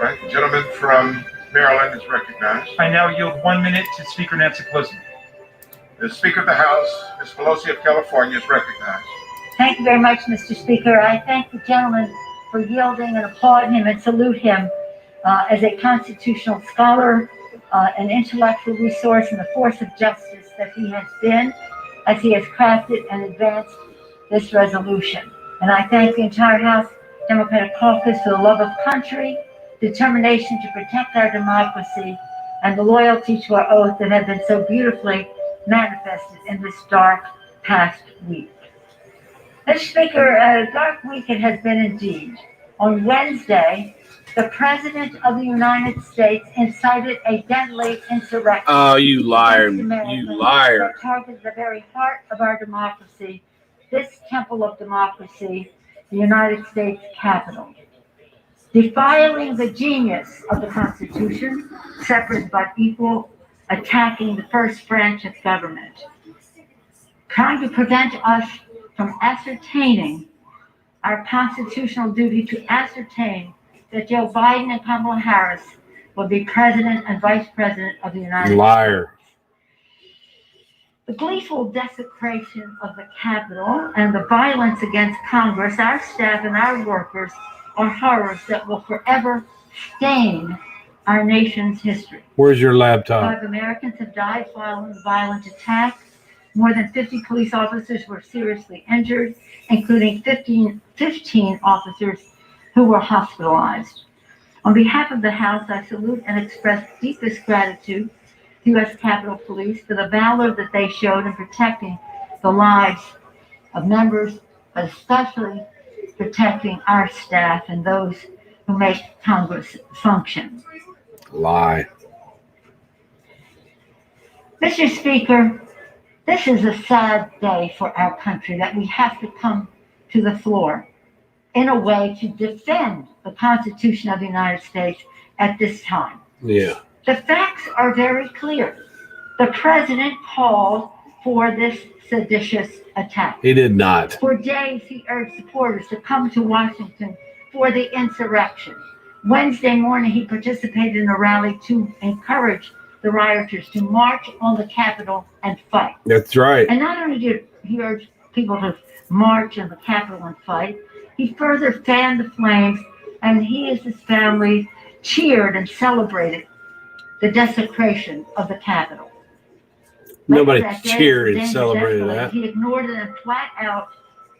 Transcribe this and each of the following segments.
Right, the gentleman from Maryland is recognized. I now yield 1 minute to Speaker Nancy Pelosi. The Speaker of the House, Ms. Pelosi of California, is recognized. Thank you very much, Mr. Speaker. I thank the gentleman for yielding and applaud him and salute him as a constitutional scholar, an intellectual resource, and the force of justice that he has been as he has crafted and advanced this resolution. And I thank the entire House Democratic Caucus for the love of country, determination to protect our democracy, and the loyalty to our oath that have been so beautifully manifested in this dark past week. Mr. Speaker, a dark week it has been indeed. On Wednesday, the President of the United States incited a deadly insurrection. Oh, you liar. You liar. That targeted the very heart of our democracy, this temple of democracy, the United States Capitol. Defiling the genius of the Constitution, separate but equal, attacking the first branch of government, trying to prevent us from ascertaining our constitutional duty to ascertain that Joe Biden and Kamala Harris will be President and Vice President of the United States. Liar. The gleeful desecration of the Capitol and the violence against Congress, our staff, and our workers are horrors that will forever stain our nation's history. Where's your laptop? 5 Americans have died following the violent attack. More than 50 police officers were seriously injured, including 15 officers who were hospitalized. On behalf of the House, I salute and express deepest gratitude to U.S. Capitol Police for the valor that they showed in protecting the lives of members, but especially protecting our staff and those who make Congress function. Lie. Mr. Speaker, this is a sad day for our country that we have to come to the floor in a way to defend the Constitution of the United States at this time. Yeah. The facts are very clear. The president called for this seditious attack. He did not. For days, he urged supporters to come to Washington for the insurrection. Wednesday morning, he participated in a rally to encourage the rioters to march on the Capitol and fight. That's right. And not only did he urge people to march on the Capitol and fight, he further fanned the flames, and he and his family cheered and celebrated the desecration of the Capitol. Nobody Later that day, cheered and the celebrated escalated. that. He ignored it and flat out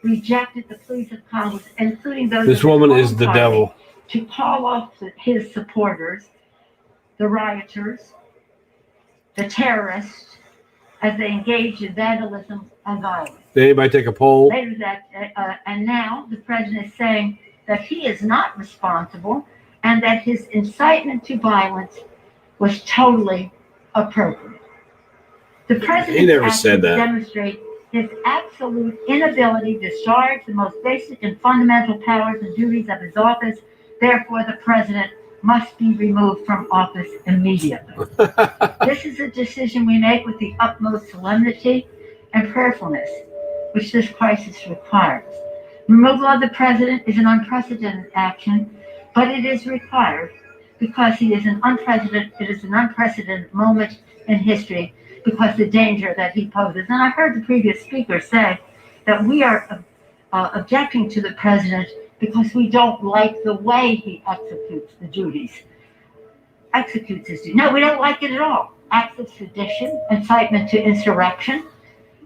rejected the pleas of Congress, including those This of his woman own is the party, devil. to call off his supporters, the rioters, the terrorists, as they engaged in vandalism and violence. Did anybody take a poll? Later that, and now the president is saying that he is not responsible and that his incitement to violence was totally appropriate. The He never president's said actions that. demonstrate his absolute inability to discharge the most basic and fundamental powers and duties of his office. Therefore, the president must be removed from office immediately. This is a decision we make with the utmost solemnity and prayerfulness, which this crisis requires. Removal of the president is an unprecedented action, but it is required because it is an unprecedented moment in history because the danger that he poses. And I heard the previous speaker say that we are objecting to the president because we don't like the way he executes his duties. No, we don't like it at all. Acts of sedition, incitement to insurrection,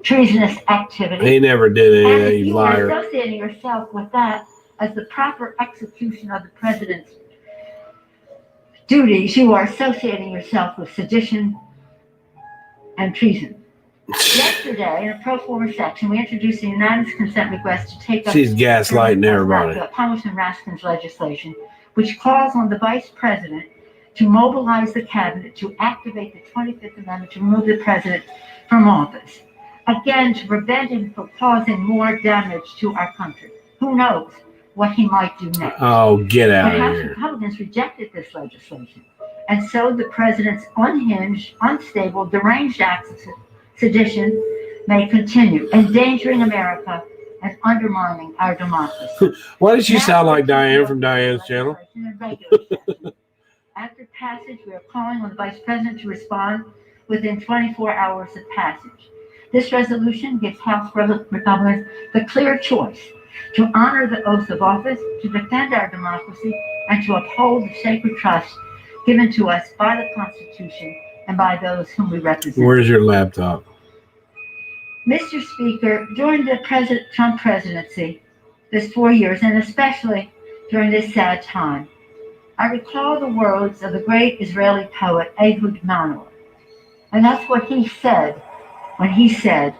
treasonous activity. He never did And anything, if you you are liar. associating yourself with that as the proper execution of the president's duties, you are associating yourself with sedition and treason. Yesterday, in a pro forma section, we introduced a unanimous consent request to take up She's gaslighting everybody. Congressman Raskin's legislation, which calls on the vice president to mobilize the cabinet to activate the 25th Amendment to remove the president from office. Again, to prevent him from causing more damage to our country. Who knows what he might do next? Oh, get out But of House here. Republicans rejected this legislation. And so the president's unhinged, unstable, deranged acts of sedition may continue, endangering America and undermining our democracy. Why does she sound like Diane from Diane's channel? After passage, we are calling on the Vice President to respond within 24 hours of passage. This resolution gives House Republicans the clear choice to honor the oath of office, to defend our democracy, and to uphold the sacred trust given to us by the Constitution and by those whom we represent. Where's your laptop? Mr. Speaker, during the Trump presidency, this 4 years, and especially during this sad time, I recall the words of the great Israeli poet Ehud Manor. And that's what he said when he said,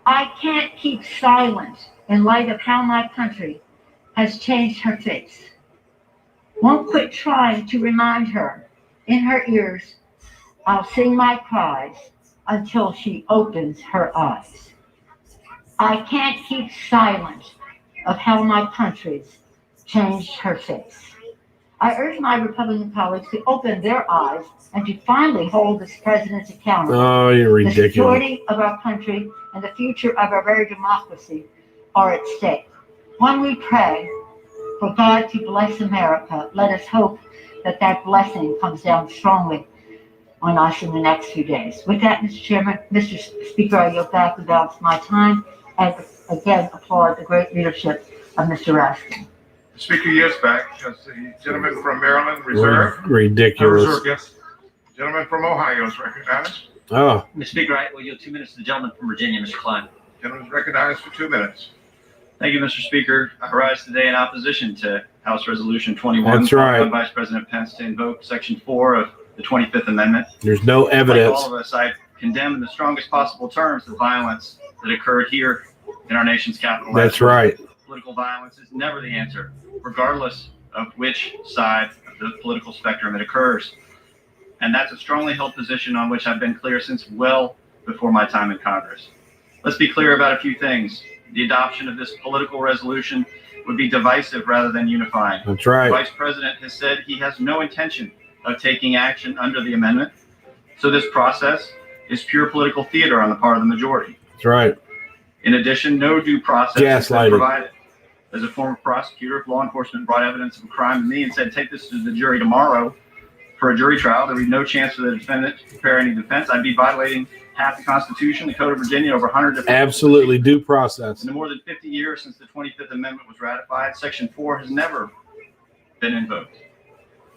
"I can't keep silent in light of how my country has changed her face. Won't quit trying to remind her. In her ears, I'll sing my cries until she opens her eyes. I can't keep silent of how my country's changed her face." I urge my Republican colleagues to open their eyes and to finally hold this president accountable. Oh, you're The ridiculous. security of our country and the future of our very democracy are at stake. When we pray for God to bless America, let us hope that that blessing comes down strongly on us in the next few days. With that, Mr. Chairman, Mr. Speaker, I yield back the balance of my time and again applaud the great leadership of Mr. Raskin. The Speaker yields back. Does the gentleman from Maryland reserve? Ridiculous. Yes. Gentleman from Ohio is recognized. Oh, Mr. Speaker, I will yield 2 minutes to the gentleman from Virginia, Mr. Klein. Gentleman is recognized for 2 minutes. Thank you, Mr. Speaker. I rise today in opposition to House Resolution 21. That's right. By Vice President Pence to invoke Section 4 of the 25th Amendment. there's no Like evidence. all of us, I condemn in the strongest possible terms the violence that occurred here in our nation's capital. That's right. Political violence is never the answer, regardless of which side of the political spectrum it occurs. And that's a strongly held position on which I've been clear since well before my time in Congress. Let's be clear about a few things. The adoption of this political resolution would be divisive rather than unifying. That's The right. Vice President has said he has no intention of taking action under the amendment. So this process is pure political theater on the part of the majority. That's right. In addition, no due process has been Gaslighting. provided. As a former prosecutor, if law enforcement brought evidence of a crime to me and said, take this to the jury tomorrow for a jury trial, there would be no chance for the defendant to prepare any defense. I'd be violating half the Constitution, the Code of Virginia, over 100 different. Absolutely due process. In the more than 50 years since the 25th Amendment was ratified, Section 4 has never been invoked.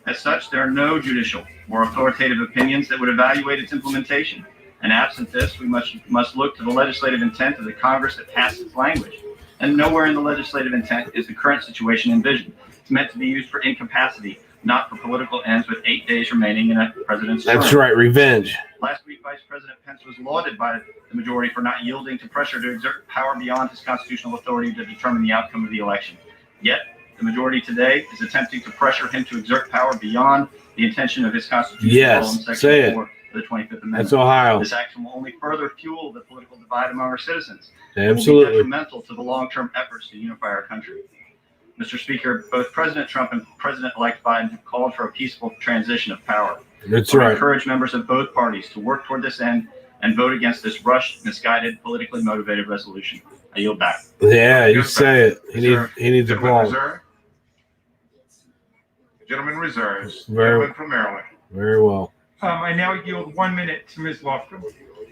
As such, there are no judicial or authoritative opinions that would evaluate its implementation. And absent this, we must look to the legislative intent of the Congress that passed its language. And nowhere in the legislative intent is the current situation envisioned. It's meant to be used for incapacity, not for political ends, with 8 days remaining in a president's term. That's right. Revenge. Last week, Vice President Pence was lauded by the majority for not yielding to pressure to exert power beyond his constitutional authority to determine the outcome of the election. Yet, the majority today is attempting to pressure him to exert power beyond the intention of his constitutional Yes, role in say Section it. 4 of the 25th Amendment. That's Ohio. This action will only further fuel the political divide among our citizens. It will be Absolutely. detrimental to the long-term efforts to unify our country. Mr. Speaker, both President Trump and President-elect Biden have called for a peaceful transition of power. That's I right. encourage members of both parties to work toward this end and vote against this rushed, misguided, politically motivated resolution. I yield back. Yeah, you say it. Reserve. He needs Gentleman applause. reserve. The gentleman reserves. Very- Gentleman from Maryland. Very well. I now yield 1 minute to Ms. Lofgren.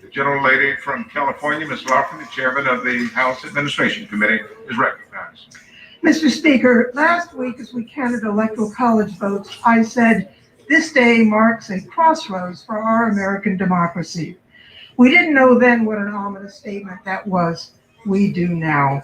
The gentlelady from California, Ms. Lofgren, the chairman of the House Administration Committee, is recognized. Mr. Speaker, last week as we counted electoral college votes, I said, this day marks a crossroads for our American democracy. We didn't know then what an ominous statement that was. We do now.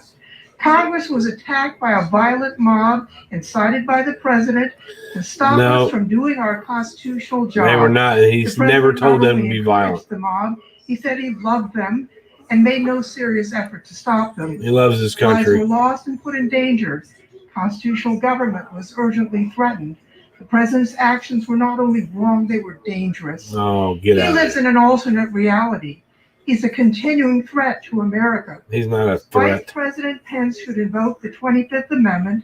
Congress was attacked by a violent mob incited by the president to stop No. us from doing our constitutional job. They were not. He's The president never told not them to only be encouraged violent. The mob, he said he loved them and made no serious effort to stop them. He loves his Lives country. were lost and put in danger. Constitutional government was urgently threatened. The president's actions were not only wrong, they were dangerous. Oh, get He out. lives in an alternate reality. He's a continuing threat to America. He's not a Vice threat. President Pence should invoke the 25th Amendment,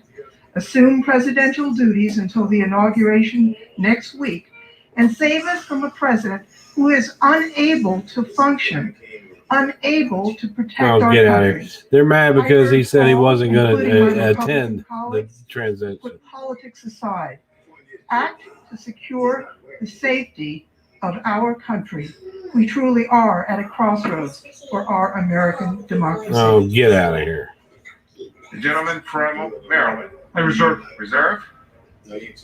assume presidential duties until the inauguration next week, and save us from a president who is unable to function, unable to protect Oh, our get out of here. country. They're mad because he said he all, wasn't going including my to Republican attend the colleagues, transition. Put politics aside. Act to secure the safety of our country. We truly are at a crossroads for our American democracy. Oh, get out of here. The gentleman from Maryland. I reserve. Reserve? Right,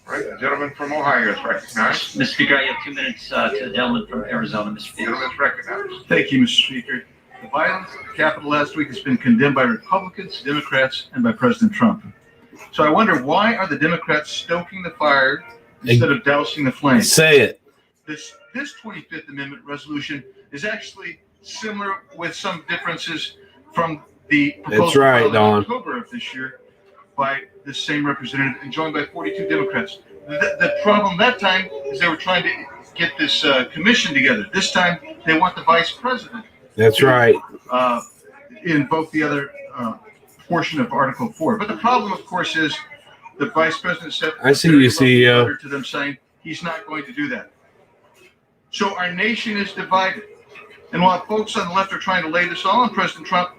the gentleman from Ohio is recognized. Mr. Speaker, I yield 2 minutes to the gentleman from Arizona, Mr. Speaker. Gentleman is recognized. Thank you, Mr. Speaker. The violence at the Capitol last week has been condemned by Republicans, Democrats, and by President Trump. So I wonder, why are the Democrats stoking the fire instead of dousing the flames? Say it. This 25th Amendment resolution is actually similar with some differences from the proposal That's right, filed in Don. October of this year by the same representative and joined by 42 Democrats. The problem that time is they were trying to get this commission together. This time they want the vice president That's right. invoke the other portion of Article 4. But the problem, of course, is the vice president said I see you, CEO. letter to them saying he's not going to do that. So our nation is divided. And while folks on the left are trying to lay this all on President Trump,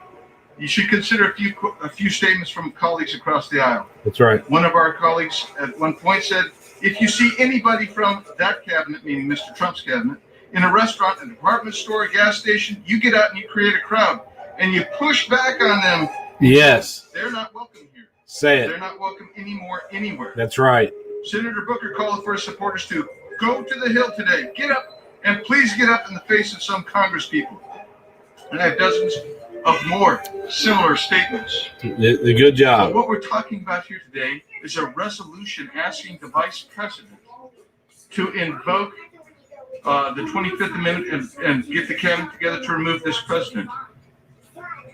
you should consider a few statements from colleagues across the aisle. That's right. One of our colleagues at one point said, if you see anybody from that cabinet, meaning Mr. Trump's cabinet, in a restaurant, a department store, a gas station, you get out and you create a crowd and you push back on them. Yes. They're not welcome here. Say They're it. not welcome anymore, anywhere. That's right. Senator Booker called for his supporters to go to the Hill today. Get up, and please get up in the face of some Congress people. And I have dozens of more similar statements. The good But job. what we're talking about here today is a resolution asking the vice president to invoke the 25th Amendment and get the cabinet together to remove this president.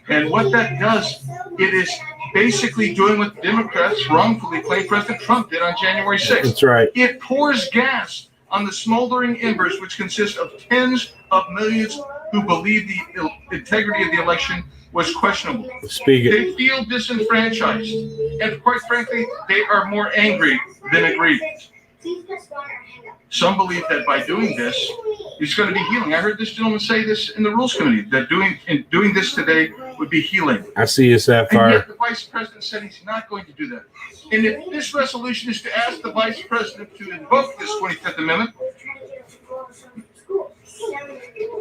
And what that does, it is basically doing what Democrats wrongfully claim President Trump did on January 6th. That's right. It pours gas on the smoldering embers, which consist of tens of millions who believe the integrity of the election was questionable. Speak it. They feel disenfranchised, and quite frankly, they are more angry than aggrieved. Some believe that by doing this, it's going to be healing. I heard this gentleman say this in the Rules Committee, that doing this today would be healing. I see you, And Sapphire. yet the vice president said he's not going to do that. And if this resolution is to ask the vice president to invoke this 25th Amendment,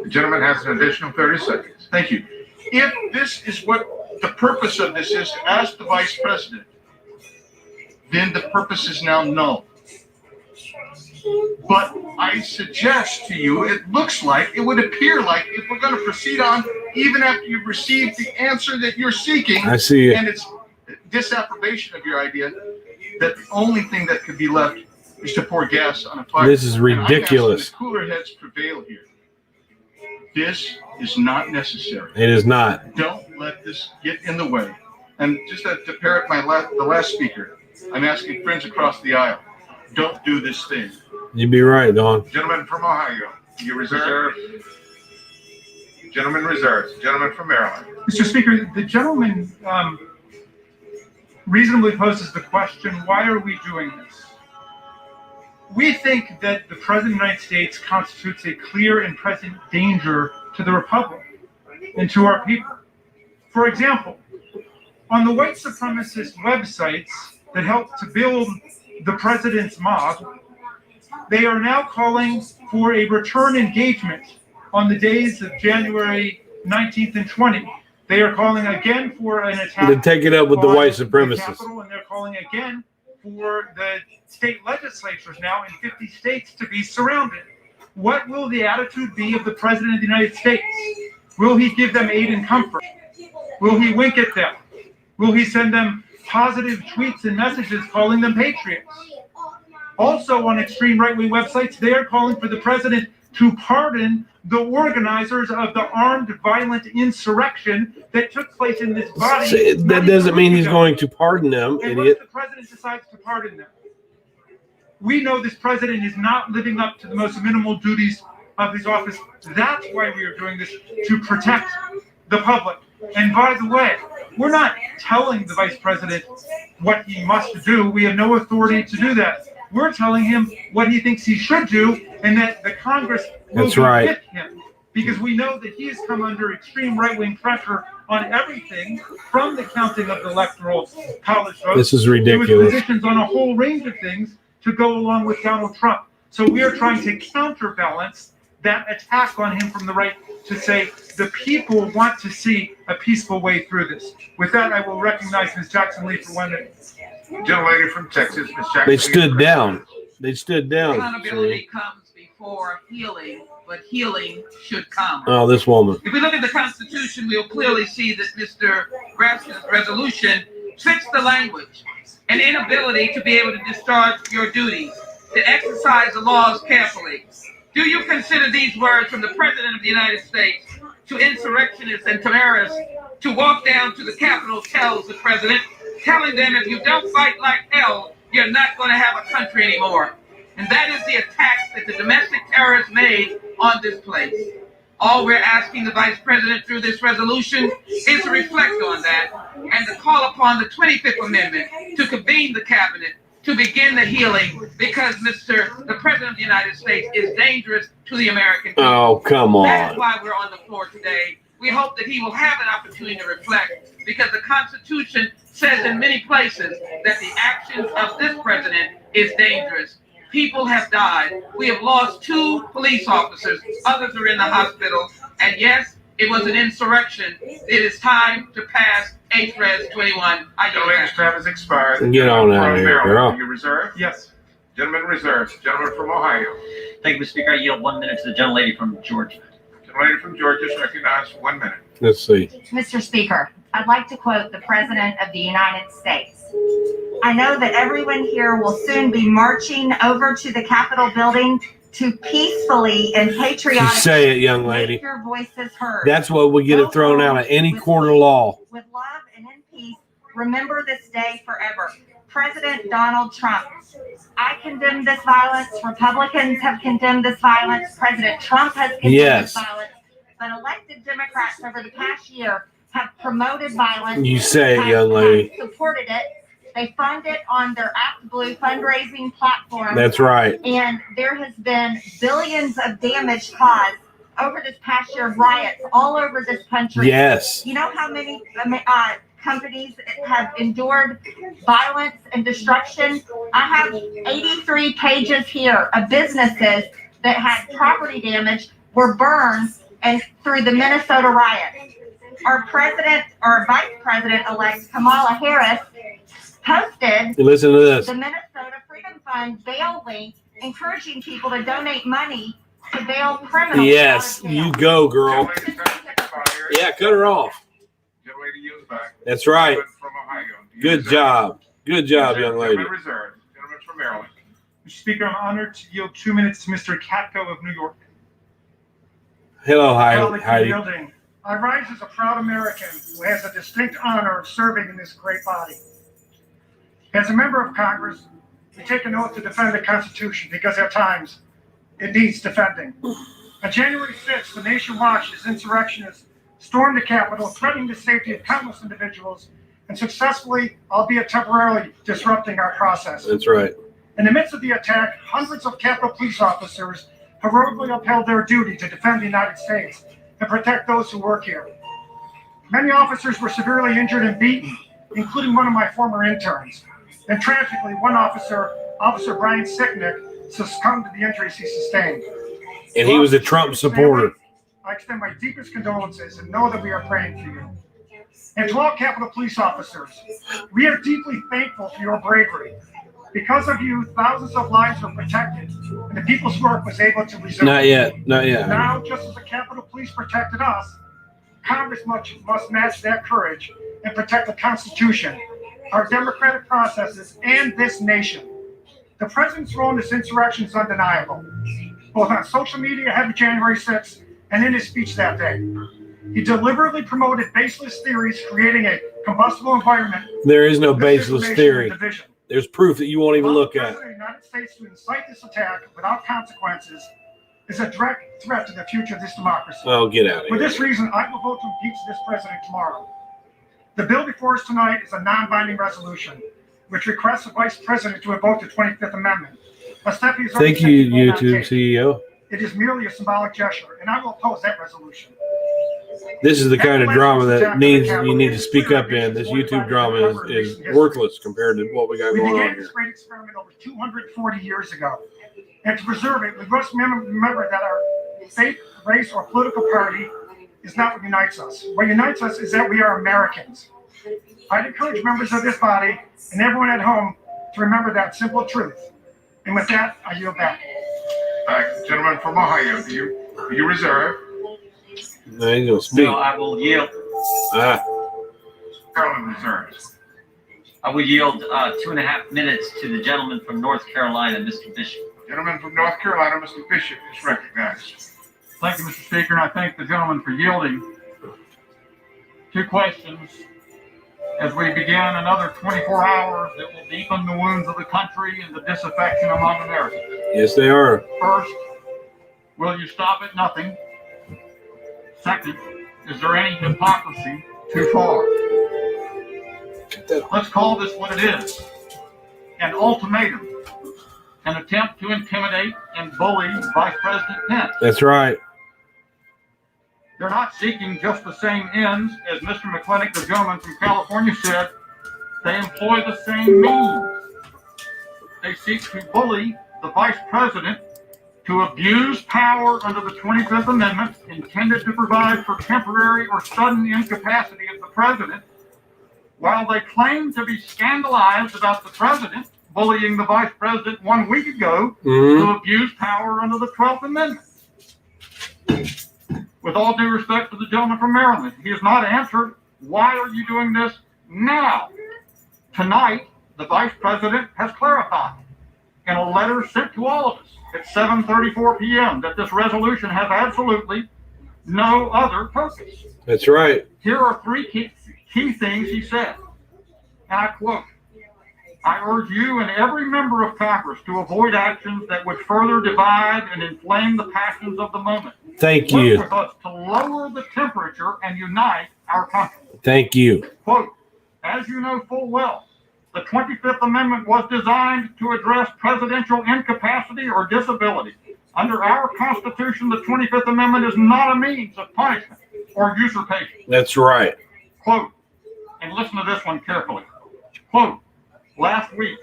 The gentleman has an additional 30 seconds. thank you. If this is what the purpose of this is, to ask the vice president, then the purpose is now null. But I suggest to you, it looks like, it would appear like, if we're going to proceed on, even after you've received the answer that you're seeking, I see it. and it's disapprobation of your idea, that the only thing that could be left is to pour gas on a fire. This is And I'm asking ridiculous. the cooler heads prevail here. This is not necessary. It is not. Don't let this get in the way. And just to parrot the last speaker, I'm asking friends across the aisle, don't do this thing. You'd be right, Don. Gentleman from Ohio, you reserve. Gentleman reserves. Gentleman from Maryland. Mr. Speaker, the gentleman reasonably poses the question, why are we doing this? We think that the President of the United States constitutes a clear and present danger to the Republic and to our people. For example, on the white supremacist websites that help to build the president's mob, they are now calling for a return engagement on the days of January 19th and 20th. They are calling again for an attack. To take it up with the on white the supremacists. Capitol, and they're calling again for the state legislatures now in 50 states to be surrounded. What will the attitude be of the President of the United States? Will he give them aid and comfort? Will he wink at them? Will he send them positive tweets and messages calling them patriots? Also on extreme right-wing websites, they are calling for the president to pardon the organizers of the armed violent insurrection that took place in this body. That doesn't mean he's going to pardon them, And what idiot. if the president decides to pardon them? We know this president is not living up to the most minimal duties of his office. That's why we are doing this, to protect the public. And by the way, we're not telling the vice president what he must do. We have no authority to do that. We're telling him what he thinks he should do, and that the Congress will That's right. with him. Because we know that he has come under extreme right-wing pressure on everything from the counting of the electoral college votes This is to his ridiculous. positions on a whole range of things to go along with Donald Trump. So we are trying to counterbalance that attack on him from the right to say the people want to see a peaceful way through this. With that, I will recognize Ms. Jackson Lee for 1 minute. Gentlelady from Texas, Ms. Jackson. They Lee, stood down. They stood down. Accountability comes before healing, but healing should come. Oh, this woman. If we look at the Constitution, we'll clearly see that Mr. Grafton's resolution fits the language. An inability to be able to discharge your duties, to exercise the laws carefully. Do you consider these words from the President of the United States to insurrectionists and terrorists to walk down to the Capitol, tells the President, telling them if you don't fight like hell, you're not going to have a country anymore. And that is the attack that the domestic terrorists made on this place. All we're asking the Vice President through this resolution is to reflect on that and to call upon the 25th Amendment to convene the cabinet to begin the healing, because the President of the United States is dangerous to the American people. Oh, come That is on. why we're on the floor today. We hope that he will have an opportunity to reflect, because the Constitution says in many places that the actions of this president is dangerous. People have died. We have lost 2 police officers. Others are in the hospital. And yes, it was an insurrection. It is time to pass HRES 21. I yield Gentlelady's back. time has expired. Get on out of From here, Maryland, girl. are you reserved? Yes. Gentleman reserved. Gentleman from Ohio. Thank you, Mr. Speaker. I yield 1 minute to the gentlelady from Georgia. Gentlelady from Georgia is recognized for 1 minute. Let's see. Mr. Speaker, I'd like to quote the President of the United States. I know that everyone here will soon be marching over to the Capitol building to peacefully and patriotically Say it, young make lady. your voices heard. That's what we get it thrown out of any court of law. With love and in peace, remember this day forever. President Donald Trump. I condemn this violence. Republicans have condemned this violence. President Trump has condemned Yes. this violence. But elected Democrats over the past year have promoted violence. You say it, have- young lady. have supported it. They fund it on their Act Blue fundraising platform. That's right. And there has been billions of damage caused over this past year, riots all over this country. Yes. You know how many companies have endured violence and destruction? I have 83 pages here of businesses that had property damage, were burned, and through the Minnesota riot. Our president, or vice president-elect Kamala Harris, posted Listen to this. the Minnesota Freedom Fund bail link, encouraging people to donate money to bail criminals. Yes, out of jail. you go, girl. Gentlelady's time has expired. Yeah, cut her off. Gentlelady yields back. That's right. Gentleman from Ohio. Do you Good reserve? job. Good job, young lady. Gentleman reserved. Gentleman from Maryland. Mr. Speaker, I'm honored to yield 2 minutes to Mr. Katko of New York. Hello, Colleagues in Heidi. the building. I rise as a proud American who has a distinct honor of serving in this great body. As a member of Congress, we take an oath to defend the Constitution because at times it needs defending. On January 6th, the nation watched as insurrectionists stormed the Capitol, threatening the safety of countless individuals and successfully, albeit temporarily, disrupting our process. That's right. In the midst of the attack, hundreds of Capitol police officers heroically upheld their duty to defend the United States and protect those who work here. Many officers were severely injured and beaten, including one of my former interns. And tragically, one officer, Officer BryanSt.John, succumbed to the injuries he sustained. And he was a Trump supporter. I extend my deepest condolences and know that we are praying for you. And to all Capitol Police officers, we are deeply thankful for your bravery. Because of you, thousands of lives were protected, and the people's work was able to resume. Not yet. Not yet. Now, just as the Capitol Police protected us, Congress must match that courage and protect the Constitution, our democratic processes, and this nation. The president's role in this insurrection is undeniable, both on social media ahead of January 6th and in his speech that day. He deliberately promoted baseless theories, creating a combustible environment. There is no baseless disinformation, theory. and division. There's proof that you won't even look Allowing at. the President of the United States to incite this attack without consequences is a direct threat to the future of this democracy. Oh, get out of For here. this reason, I will vote to impeach this president tomorrow. The bill before us tonight is a non-binding resolution, which requests the vice president to invoke the 25th Amendment. A step he's already Thank you, taken will not YouTube take. CEO. It is merely a symbolic gesture, and I will oppose that resolution. This is the kind of drama that you need to speak up in. This YouTube drama is worthless compared to what we got We going on began this here. great experiment over 240 years ago. And to preserve it, we must remember that our faith, race, or political party is not what unites us. What unites us is that we are Americans. I'd encourage members of this body and everyone at home to remember that simple truth. And with that, I yield back. Gentleman from Ohio, do you reserve? Now he's gonna speak. No, I will yield. Carolyn reserves. I will yield 2.5 minutes to the gentleman from North Carolina, Mr. Bishop. Gentleman from North Carolina, Mr. Bishop, is recognized. Thank you, Mr. Speaker, and I thank the gentleman for yielding. 2 questions. As we begin another 24 hours that will deepen the wounds of the country and the disaffection among Americans. Yes, they are. First, will you stop at nothing? Second, is there any hypocrisy too far? Let's call this what it is. An ultimatum. An attempt to intimidate and bully Vice President Pence. That's right. They're not seeking just the same ends as Mr. McClintock, the gentleman from California, said. They employ the same means. They seek to bully the Vice President to abuse power under the 25th Amendment intended to provide for temporary or sudden incapacity of the President, while they claim to be scandalized about the President bullying the Vice President 1 week ago to abuse power under the 12th Amendment. With all due respect to the gentleman from Maryland, he has not answered, why are you doing this now? Tonight, the Vice President has clarified in a letter sent to all of us at 7:34 p.m. that this resolution has absolutely no other purpose. That's right. Here are 3 key things he said, and I quote, I urge you and every member of Congress to avoid actions that would further divide and inflame the passions of the moment. Thank you. Work with us to lower the temperature and unite our country. Thank you. Quote, as you know full well, the 25th Amendment was designed to address presidential incapacity or disability. Under our Constitution, the 25th Amendment is not a means of punishment or usurpation. That's right. Quote, and listen to this one carefully. Quote, last week,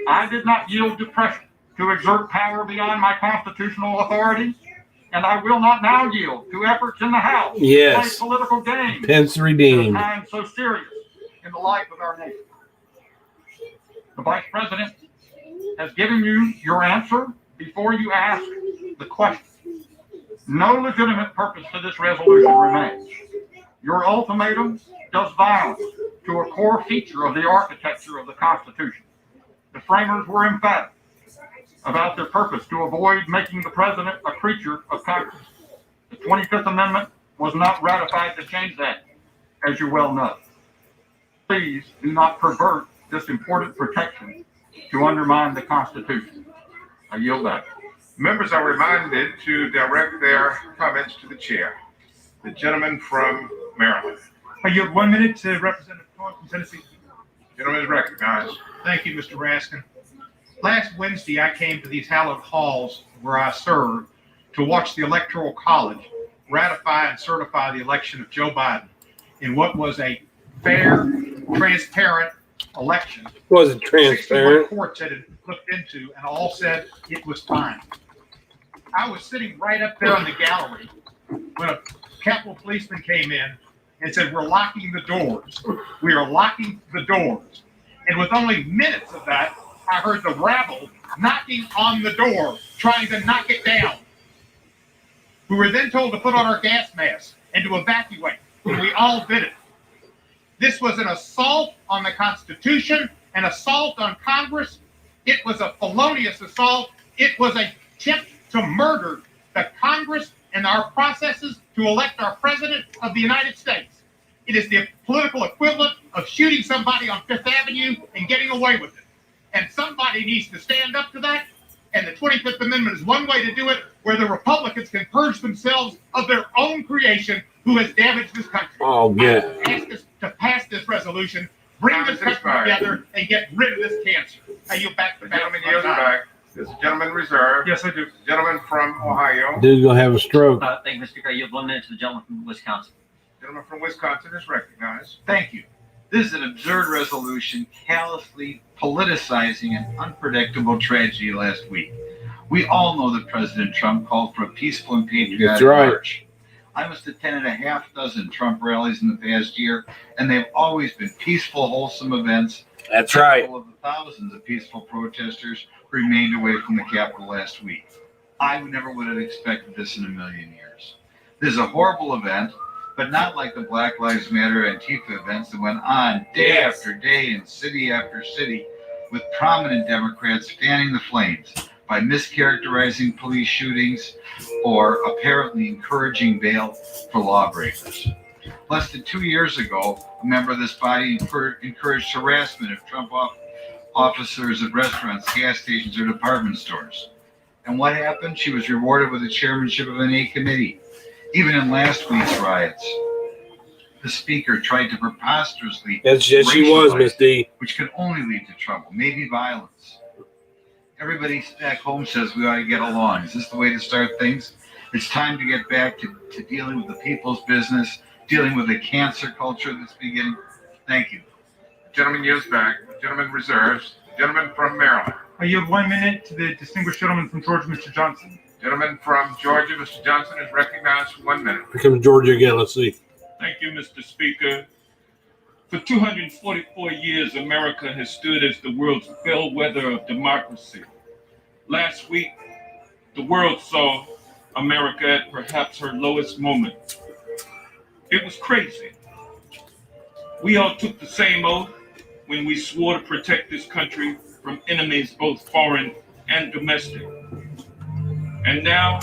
I did not yield to pressure to exert power beyond my constitutional authority, and I will not now yield to efforts in the House to play political games Pence at a redeemed. time so serious in the life of our nation. The Vice President has given you your answer before you ask the question. No legitimate purpose to this resolution remains. Your ultimatum does violence to a core feature of the architecture of the Constitution. The framers were emphatic about their purpose to avoid making the president a creature of Congress. The 25th Amendment was not ratified to change that, as you well know. Please do not pervert this important protection to undermine the Constitution. I yield back. Members are reminded to direct their comments to the chair. The gentleman from Maryland. I yield 1 minute to Representative Cohen from Tennessee. Gentleman is recognized. Thank you, Mr. Raskin. Last Wednesday, I came to these hallowed halls where I serve to watch the Electoral College ratify and certify the election of Joe Biden in what was a fair, transparent election. Wasn't transparent. 61 courts that had looked into and all said it was fine. I was sitting right up there in the gallery when a Capitol policeman came in and said, we're locking the doors. We are locking the doors. And with only minutes of that, I heard the rabble knocking on the door, trying to knock it down. We were then told to put on our gas masks and to evacuate, and we all did it. This was an assault on the Constitution, an assault on Congress. It was a felonious assault. It was an attempt to murder the Congress and our processes to elect our President of the United States. It is the political equivalent of shooting somebody on Fifth Avenue and getting away with it. And somebody needs to stand up to that. And the 25th Amendment is one way to do it, where the Republicans can purge themselves of their own creation who has damaged this country. Oh, good. I ask us to pass this resolution, bring this country together, and get rid of this cancer. I yield back to The gentleman yields back. Does the gentleman reserve? Yes, I do. The gentleman from Ohio. Dude's gonna have a stroke. Thank you, Mr. Speaker. I yield 1 minute to the gentleman from Wisconsin. gentleman from Wisconsin is recognized. Thank you. This is an absurd resolution, callously politicizing an unpredictable tragedy last week. We all know that President Trump called for a peaceful and patriotic That's right. march. I must attended a half dozen Trump rallies in the past year, and they've always been peaceful, wholesome events. That's right. Of the thousands of peaceful protesters who remained away from the Capitol last week. I never would have expected this in a million years. This is a horrible event, but not like the Black Lives Matter Antifa events that went on day after day and city after city, with prominent Democrats fanning the flames by mischaracterizing police shootings or apparently encouraging bail for lawbreakers. Less than 2 years ago, a member of this body encouraged harassment of Trump officers at restaurants, gas stations, or department stores. And what happened? She was rewarded with the chairmanship of an A committee. Even in last week's riots, the speaker tried to preposterously Yes, she was, Miss D. which could only lead to trouble, maybe violence. Everybody back home says we ought to get along. Is this the way to start things? It's time to get back to dealing with the people's business, dealing with the cancer culture that's beginning. Thank you. Gentleman yields back. Gentleman reserves. Gentleman from Maryland. I yield 1 minute to the distinguished gentleman from Georgia, Mr. Johnson. Gentleman from Georgia, Mr. Johnson, is recognized for 1 minute. Here comes Georgia again. Let's see. Thank you, Mr. Speaker. For 244 years, America has stood as the world's bellwether of democracy. Last week, the world saw America at perhaps her lowest moment. It was crazy. We all took the same oath when we swore to protect this country from enemies both foreign and domestic. And now,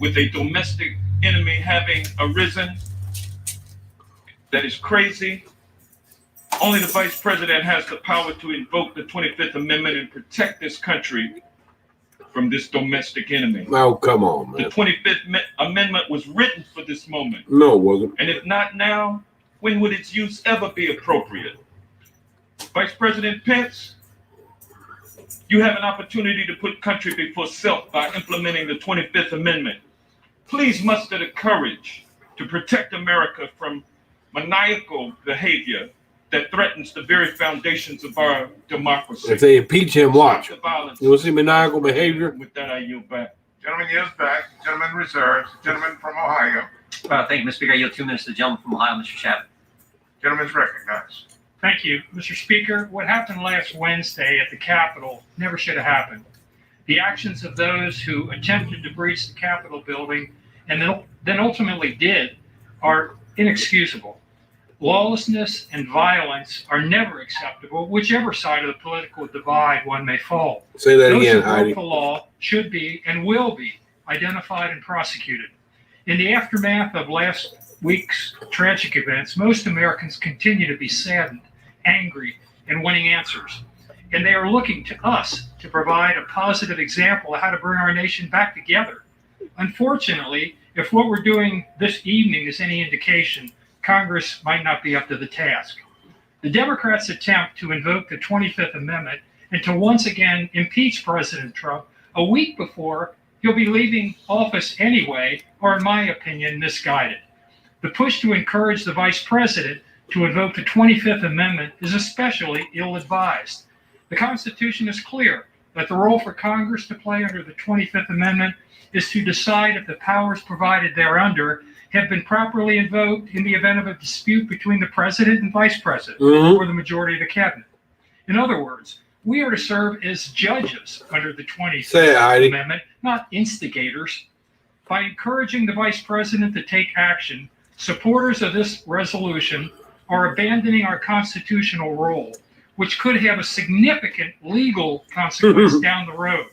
with a domestic enemy having arisen that is crazy, only the Vice President has the power to invoke the 25th Amendment and protect this country from this domestic enemy. Oh, come on, The man. 25th Amendment was written for this moment. No, it wasn't. And if not now, when would its use ever be appropriate? Vice President Pence, you have an opportunity to put country before self by implementing the 25th Amendment. Please muster the courage to protect America from maniacal behavior that threatens the very foundations of our democracy. If they impeach him, watch. Stop the violence. You will see maniacal behavior. With that, I yield back. Gentleman yields back. Gentleman reserves. Gentleman from Ohio. Thank you, Mr. Speaker. I yield 2 minutes to the gentleman from Ohio, Mr. Chapman. Gentleman's recognized. Thank you, Mr. Speaker. What happened last Wednesday at the Capitol never should have happened. The actions of those who attempted to breach the Capitol building and then ultimately did are inexcusable. Lawlessness and violence are never acceptable, whichever side of the political divide one may fall. Say that Those again, who broke Heidi. the law should be and will be identified and prosecuted. In the aftermath of last week's tragic events, most Americans continue to be saddened, angry, and wanting answers. And they are looking to us to provide a positive example of how to bring our nation back together. Unfortunately, if what we're doing this evening is any indication, Congress might not be up to the task. The Democrats' attempt to invoke the 25th Amendment and to once again impeach President Trump a week before he'll be leaving office anyway are, in my opinion, misguided. The push to encourage the Vice President to invoke the 25th Amendment is especially ill-advised. The Constitution is clear that the role for Congress to play under the 25th Amendment is to decide if the powers provided thereunder have been properly invoked in the event of a dispute between the President and Vice President or the majority of the Cabinet. In other words, we are to serve as judges under the 25th Amendment, not instigators. By encouraging the Vice President to take action, supporters of this resolution are abandoning our constitutional role, which could have a significant legal consequence down the road.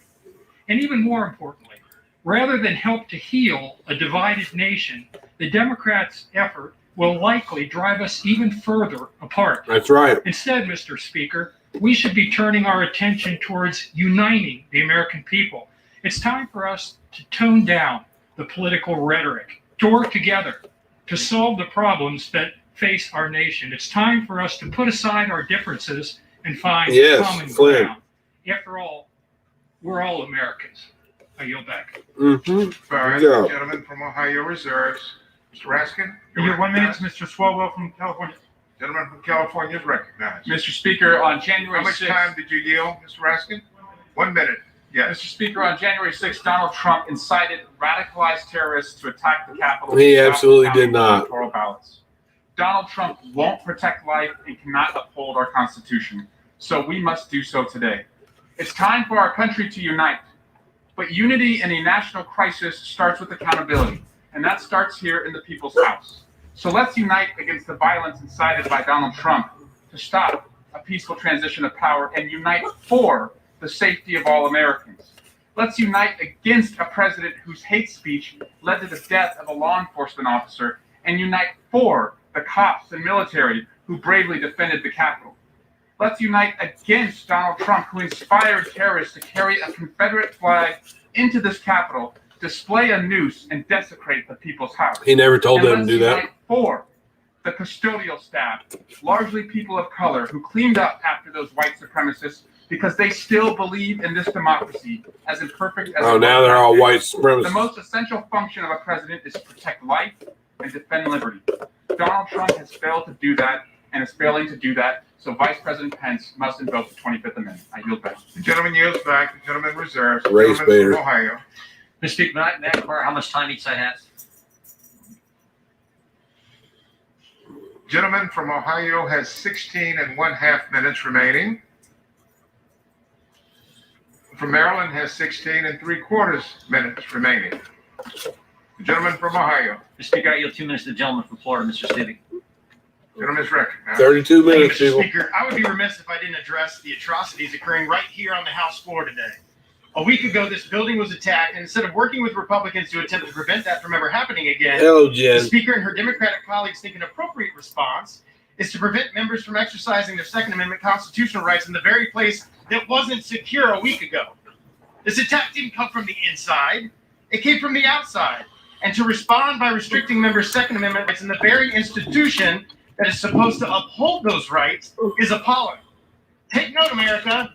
And even more importantly, rather than help to heal a divided nation, the Democrats' effort will likely drive us even further apart. That's right. Instead, Mr. Speaker, we should be turning our attention towards uniting the American people. It's time for us to tone down the political rhetoric, to work together, to solve the problems that face our nation. It's time for us to put aside our differences and find common ground. After all, we're all Americans. I yield back. Gentleman from Ohio reserves. Mr. Raskin? You have 1 minute, Mr. Swalwell from California. Gentleman from California is recognized. Mr. Speaker, on How January much 6th, time did you yield, Mr. Raskin? 1 minute. Yes. Mr. Speaker, on January 6th, Donald Trump incited radicalized terrorists to attack the Capitol. He without absolutely counting did not. electoral ballots. Donald Trump won't protect life and cannot uphold our Constitution, so we must do so today. It's time for our country to unite, but unity in a national crisis starts with accountability, and that starts here in the people's house. So let's unite against the violence incited by Donald Trump to stop a peaceful transition of power and unite for the safety of all Americans. Let's unite against a president whose hate speech led to the death of a law enforcement officer and unite for the cops and military who bravely defended the Capitol. Let's unite against Donald Trump, who inspired terrorists to carry a Confederate flag into this Capitol, display a noose, and desecrate the people's house. He never told And them to let's do that. unite for the custodial staff, largely people of color, who cleaned up after those white supremacists because they still believe in this democracy, as imperfect as Oh, it now was they're back all then. white The supremacists. most essential function of a president is to protect life and defend liberty. Donald Trump has failed to do that and is failing to do that, so Vice President Pence must invoke the 25th Amendment. I yield back. The gentleman yields back. The gentleman reserves. The Race gentleman baiter. from Ohio. Mr. Speaker, may I inquire how much time each side has? Gentleman from Ohio has 16 and 1/2 minutes remaining. From Maryland has 16 and 3/4 minutes remaining. The gentleman from Ohio. Mr. Speaker, I yield 2 minutes to the gentleman from Florida, Mr. Stevie. Gentleman is recognized. 32 minutes, Mr. people. Speaker, I would be remiss if I didn't address the atrocities occurring right here on the House floor today. A week ago, this building was attacked, and instead of working with Republicans to attempt to prevent that from ever happening again, Hello, the Jen. Speaker and her Democratic colleagues think an appropriate response is to prevent members from exercising their Second Amendment constitutional rights in the very place that wasn't secure a week ago. This attack didn't come from the inside, it came from the outside. And to respond by restricting members' Second Amendment rights in the very institution that is supposed to uphold those rights is appalling. Take note, America.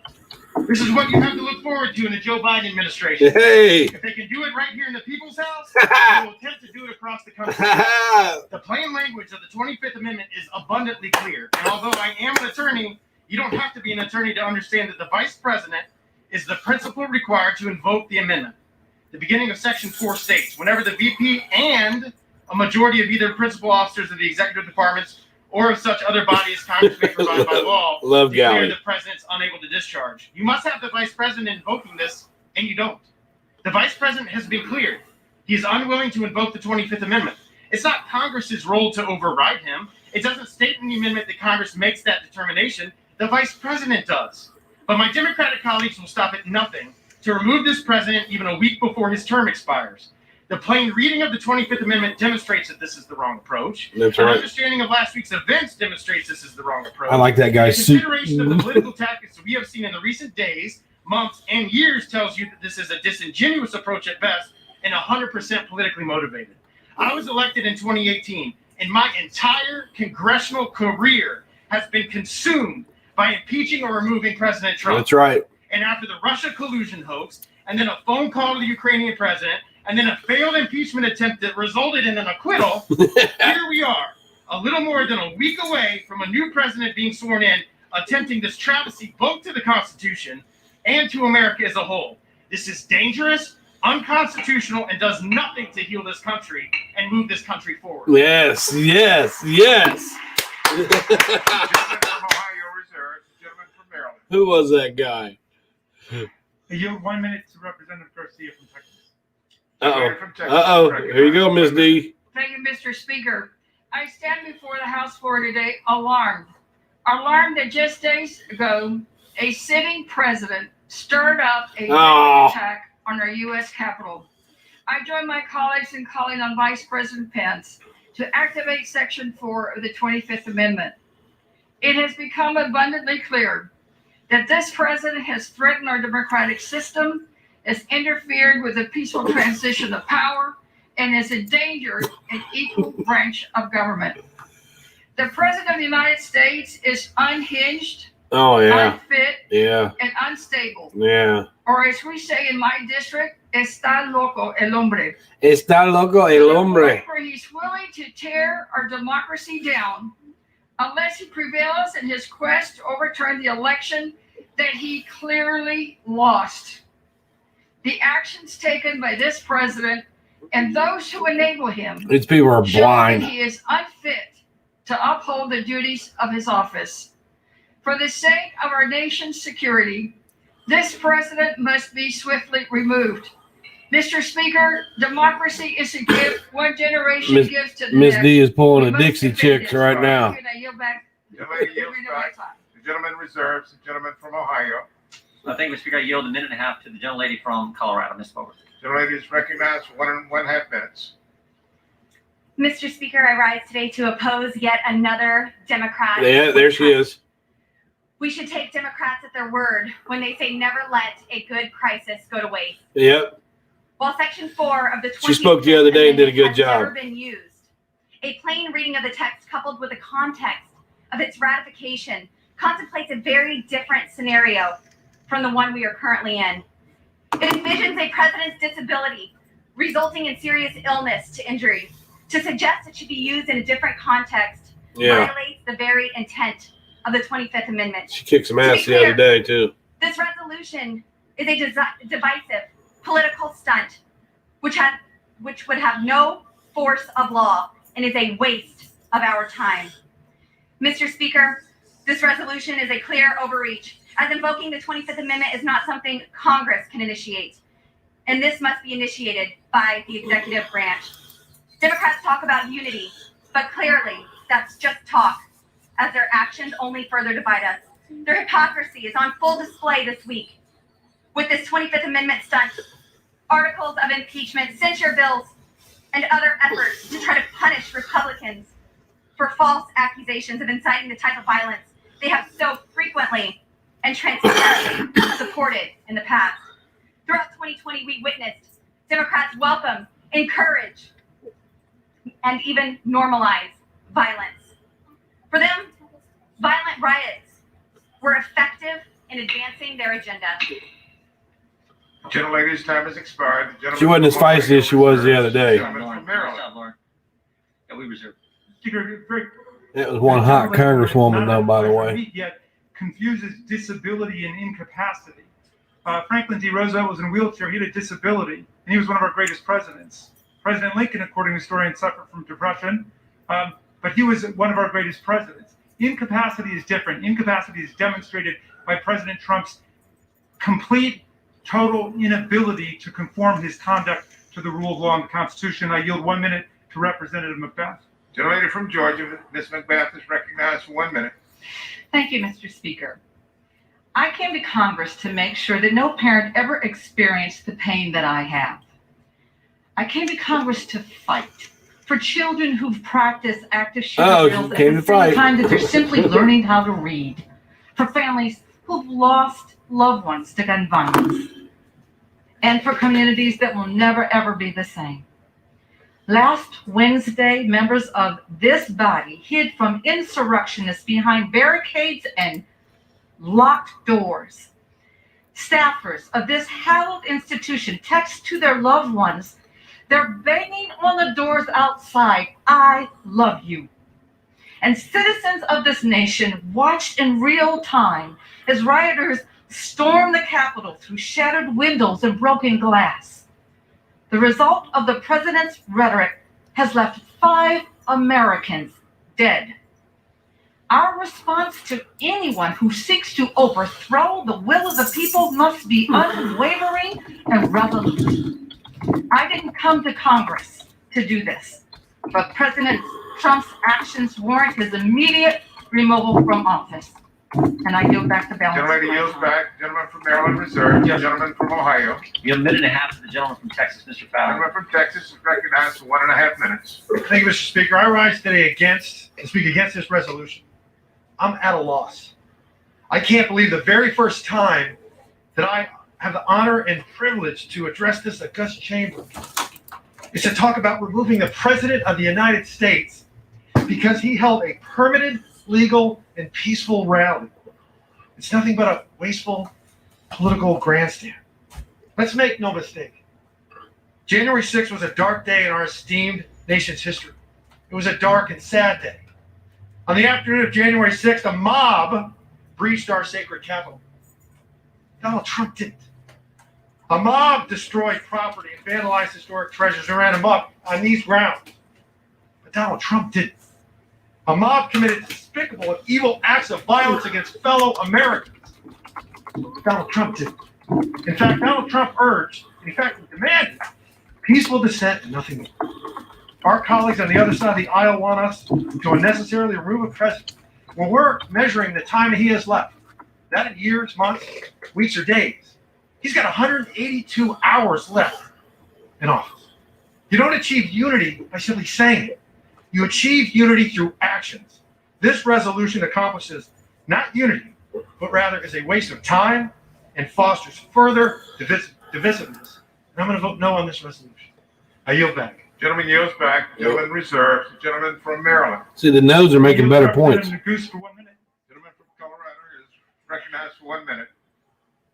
This is what you have to look forward to in the Joe Biden administration. Hey. If they can do it right here in the people's house, they will attempt to do it across the country. The plain language of the 25th Amendment is abundantly clear. And although I am an attorney, you don't have to be an attorney to understand that the vice president is the principle required to invoke the amendment. The beginning of Section 4 states, whenever the VP and a majority of either principal officers of the executive departments or of such other bodies Congress may provide by law, Love declare Galley. the president's unable to discharge. You must have the vice president invoking this, and you don't. The vice president has been cleared. He is unwilling to invoke the 25th Amendment. It's not Congress's role to override him. It doesn't state in the amendment that Congress makes that determination. The vice president does. But my Democratic colleagues will stop at nothing to remove this president even a week before his term expires. The plain reading of the 25th Amendment demonstrates that this is the wrong approach. That's An right. understanding of last week's events demonstrates this is the wrong approach. I like that guy's The suit. consideration of the political tactics we have seen in the recent days, months, and years tells you that this is a disingenuous approach at best and 100% politically motivated. I was elected in 2018, and my entire congressional career has been consumed by impeaching or removing President Trump. That's right. And after the Russia collusion hoax, and then a phone call to the Ukrainian president, and then a failed impeachment attempt that resulted in an acquittal, here we are, a little more than a week away from a new president being sworn in, attempting this travesty both to the Constitution and to America as a whole. This is dangerous, unconstitutional, and does nothing to heal this country and move this country forward. Yes, yes, yes. Gentleman from Ohio reserves. Gentleman from Maryland. Who was that guy? You have 1 minute to Representative Garcia from Texas. Uh-oh. Uh-oh. Here you go, Miss D. Thank you, Mr. Speaker. I stand before the House floor today alarmed. Alarmed that just days ago, a sitting president stirred up a deadly attack on our U.S. Capitol. I join my colleagues in calling on Vice President Pence to activate Section 4 of the 25th Amendment. It has become abundantly clear that this president has threatened our democratic system, has interfered with the peaceful transition of power, and has endangered an equal branch of government. The President of the United States is unhinged, Oh yeah. unfit, Yeah. and unstable. Yeah. Or as we say in my district, está loco el hombre. Está loco el hombre. Where he's willing to tear our democracy down unless he prevails in his quest to overturn the election that he clearly lost. The actions taken by this president and those who enable him These people are show blind. that he is unfit to uphold the duties of his office. For the sake of our nation's security, this president must be swiftly removed. Mr. Speaker, democracy is a gift one generation gives to the Miss next. D is pulling We a must Dixie defend Chicks it. right now. Can I yield back? The lady yields back. The gentleman reserves. The gentleman from Ohio. Thank you, Mr. Speaker. I yield a minute and a half to the gentlelady from Colorado, Ms. Forward. The lady is recognized for 1.5 minutes. Mr. Speaker, I rise today to oppose yet another Democrat. Yeah, there she is. We should take Democrats at their word when they say never let a good crisis go to waste. Yep. While Section 4 of the 20th She spoke the other day and did a good job. never been used, a plain reading of the text coupled with the context of its ratification contemplates a very different scenario from the one we are currently in. It envisions a president's disability resulting in serious illness to injury. To suggest it should be used in a different context violates the very intent of the 25th Amendment. She kicked some ass the other day too. This resolution is a divisive political stunt which would have no force of law and is a waste of our time. Mr. Speaker, this resolution is a clear overreach, as invoking the 25th Amendment is not something Congress can initiate, and this must be initiated by the executive branch. Democrats talk about unity, but clearly that's just talk, as their actions only further divide us. Their hypocrisy is on full display this week with this 25th Amendment stunt, articles of impeachment, censure bills, and other efforts to try to punish Republicans for false accusations of inciting the type of violence they have so frequently and transparently supported in the past. Throughout 2020, we witnessed Democrats welcome, encourage, and even normalize violence. For them, violent riots were effective in advancing their agenda. Gentlelady's time has expired. The gentleman She wasn't as from feisty Ohio as she was the other day. Gentleman from Maryland. Yeah, we reserve. That was one hot congresswoman, though, by the way. Yet confuses disability and incapacity. Franklin D. Roosevelt was in a wheelchair. He had a disability, and he was one of our greatest presidents. President Lincoln, according to historians, suffered from depression, but he was one of our greatest presidents. Incapacity is different. Incapacity is demonstrated by President Trump's complete, total inability to conform his conduct to the rule of law and the Constitution. I yield 1 minute to Representative Macbeth. Gentlelady from Georgia, Ms. Macbeth, is recognized for 1 minute. Thank you, Mr. Speaker. I came to Congress to make sure that no parent ever experienced the pain that I have. I came to Congress to fight for children who've practiced active shooter drills at the same time that they're simply learning how to read. For families who've lost loved ones to gun violence. And for communities that will never, ever be the same. Last Wednesday, members of this body hid from insurrectionists behind barricades and locked doors. Staffers of this hallowed institution text to their loved ones. They're banging on the doors outside, "I love you." And citizens of this nation watched in real time as rioters stormed the Capitol through shattered windows and broken glass. The result of the president's rhetoric has left 5 Americans dead. Our response to anyone who seeks to overthrow the will of the people must be unwavering and resolute. I didn't come to Congress to do this, but President Trump's actions warrant his immediate removal from office. And I yield back the balance. Gentlelady yields back. Gentleman from Maryland reserved. Gentleman from Ohio. We have a minute and a half to the gentleman from Texas, Mr. Fowler. Gentleman from Texas is recognized for 1.5 minutes. Thank you, Mr. Speaker. I rise today to speak against this resolution. I'm at a loss. I can't believe the very first time that I have the honor and privilege to address this august chamber is to talk about removing the President of the United States because he held a permitted, legal, and peaceful rally. It's nothing but a wasteful political grandstand. Let's make no mistake. January 6th was a dark day in our esteemed nation's history. It was a dark and sad day. On the afternoon of January 6th, a mob breached our sacred Capitol. Donald Trump didn't. A mob destroyed property and vandalized historic treasures and ran amok on these grounds. But Donald Trump didn't. A mob committed despicable and evil acts of violence against fellow Americans. But Donald Trump didn't. In fact, Donald Trump urged, in fact, he demanded, peaceful dissent and nothing more. Our colleagues on the other side of the aisle want us to unnecessarily remove a president when we're measuring the time he has left. Not in years, months, weeks, or days. He's got 182 hours left in office. You don't achieve unity by simply saying it. You achieve unity through actions. This resolution accomplishes not unity, but rather is a waste of time and fosters further divisiveness. And I'm going to vote no on this resolution. I yield back. Gentleman yields back. The gentleman reserves. The gentleman from Maryland. See, the no's are making better points. Goose for 1 minute. Gentleman from Colorado is recognized for 1 minute.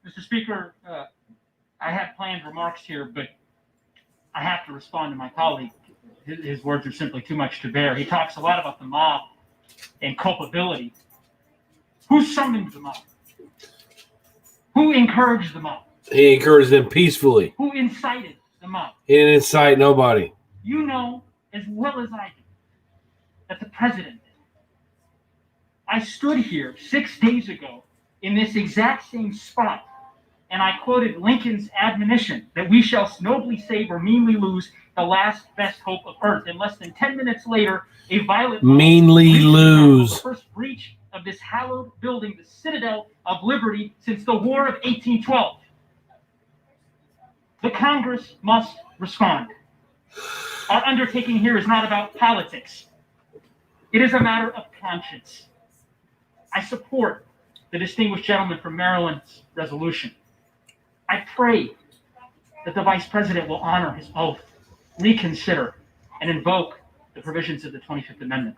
Mr. Speaker, I have planned remarks here, but I have to respond to my colleague. His words are simply too much to bear. He talks a lot about the mob and culpability. Who summoned the mob? Who encouraged the mob? He encouraged them peacefully. Who incited the mob? He didn't incite nobody. You know as well as I do that the president did. I stood here 6 days ago in this exact same spot, and I quoted Lincoln's admonition that we shall nobly save or meanly lose the last best hope of earth. And less than 10 minutes later, a violent meanly lose. The first breach of this hallowed building, the citadel of liberty since the War of 1812. The Congress must respond. Our undertaking here is not about politics. It is a matter of conscience. I support the distinguished gentleman from Maryland's resolution. I pray that the Vice President will honor his oath, reconsider, and invoke the provisions of the 25th Amendment.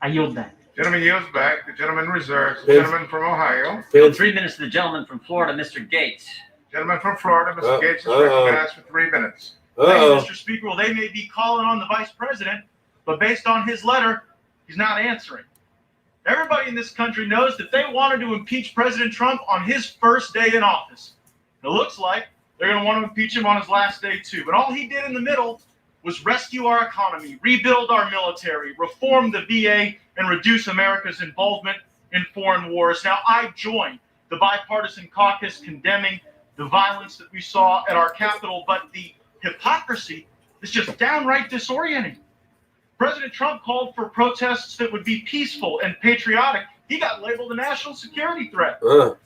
I yield back. Gentleman yields back. The gentleman reserves. The gentleman from Ohio. 3 minutes to the gentleman from Florida, Mr. Gates. Gentleman from Florida, Mr. Gates is recognized for 3 minutes. Thank you, Mr. Speaker. Well, they may be calling on the Vice President, but based on his letter, he's not answering. Everybody in this country knows that they wanted to impeach President Trump on his first day in office. It looks like they're going to want to impeach him on his last day, too. But all he did in the middle was rescue our economy, rebuild our military, reform the VA, and reduce America's involvement in foreign wars. Now, I join the bipartisan caucus condemning the violence that we saw at our Capitol, but the hypocrisy is just downright disorienting. President Trump called for protests that would be peaceful and patriotic. He got labeled a national security threat.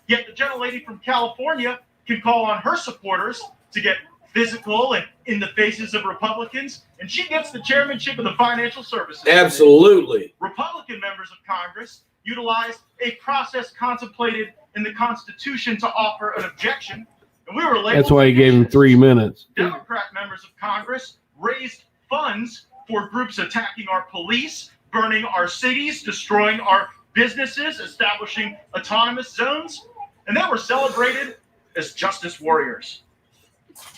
Yet the gentlelady from California can call on her supporters to get physical and in the faces of Republicans, and she gets the chairmanship of the Financial Services Committee. Absolutely. Republican members of Congress utilized a process contemplated in the Constitution to offer an objection, and we were labeled. That's why he gave him 3 minutes. Democrat members of Congress raised funds for groups attacking our police, burning our cities, destroying our businesses, establishing autonomous zones, and they were celebrated as justice warriors.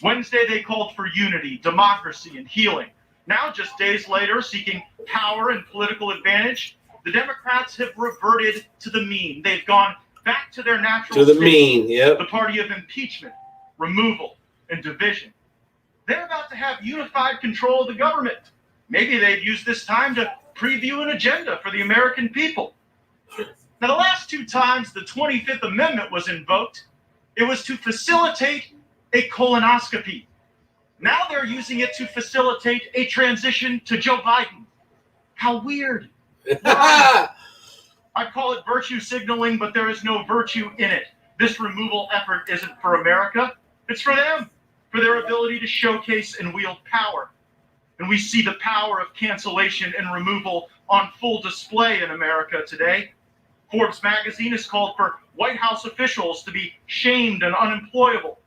Wednesday, they called for unity, democracy, and healing. Now, just days later, seeking power and political advantage, the Democrats have reverted to the mean. They've gone back to their natural To the state, mean, yep. the party of impeachment, removal, and division. They're about to have unified control of the government. Maybe they've used this time to preview an agenda for the American people. Now, the last 2 times the 25th Amendment was invoked, it was to facilitate a colonoscopy. Now they're using it to facilitate a transition to Joe Biden. How weird. I call it virtue signaling, but there is no virtue in it. This removal effort isn't for America. It's for them, for their ability to showcase and wield power. And we see the power of cancellation and removal on full display in America today. Forbes magazine has called for White House officials to be shamed and unemployable.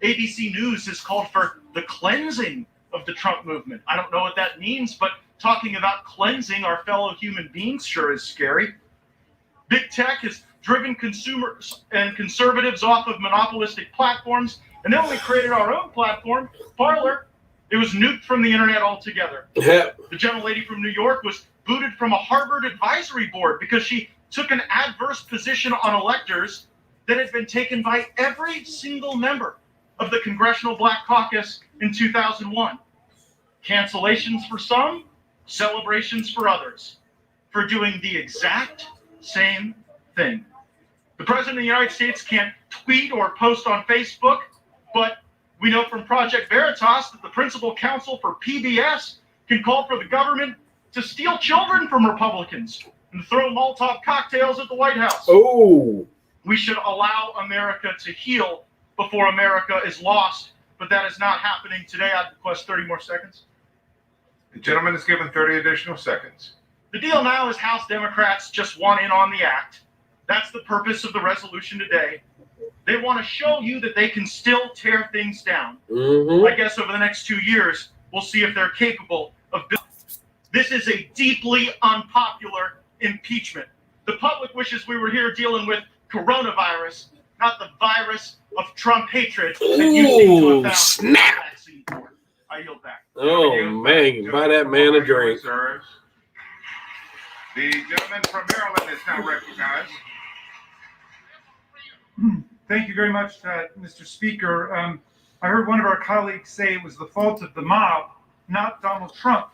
ABC News has called for the cleansing of the Trump movement. I don't know what that means, but talking about cleansing our fellow human beings sure is scary. Big Tech has driven consumers and conservatives off of monopolistic platforms. And then when we created our own platform, Parler, it was nuked from the internet altogether. Yep. The gentlelady from New York was booted from a Harvard advisory board because she took an adverse position on electors that had been taken by every single member of the Congressional Black Caucus in 2001. Cancellations for some, celebrations for others, for doing the exact same thing. The President of the United States can't tweet or post on Facebook, but we know from Project Veritas that the principal counsel for PBS can call for the government to steal children from Republicans and throw Molotov cocktails at the White House. Oh. We should allow America to heal before America is lost, but that is not happening today. I'd request 30 more seconds. The gentleman is given 30 additional seconds. The deal now is House Democrats just want in on the act. That's the purpose of the resolution today. They want to show you that they can still tear things down. Mm-hmm. I guess over the next 2 years, we'll see if they're capable of building. This is a deeply unpopular impeachment. The public wishes we were here dealing with coronavirus, not the virus of Trump hatred that you seem to have found snap. the vaccine for. I yield back. Oh, man, you can buy that man a drink. The gentleman from Maryland is now recognized. Thank you very much, Mr. Speaker. I heard one of our colleagues say it was the fault of the mob, not Donald Trump.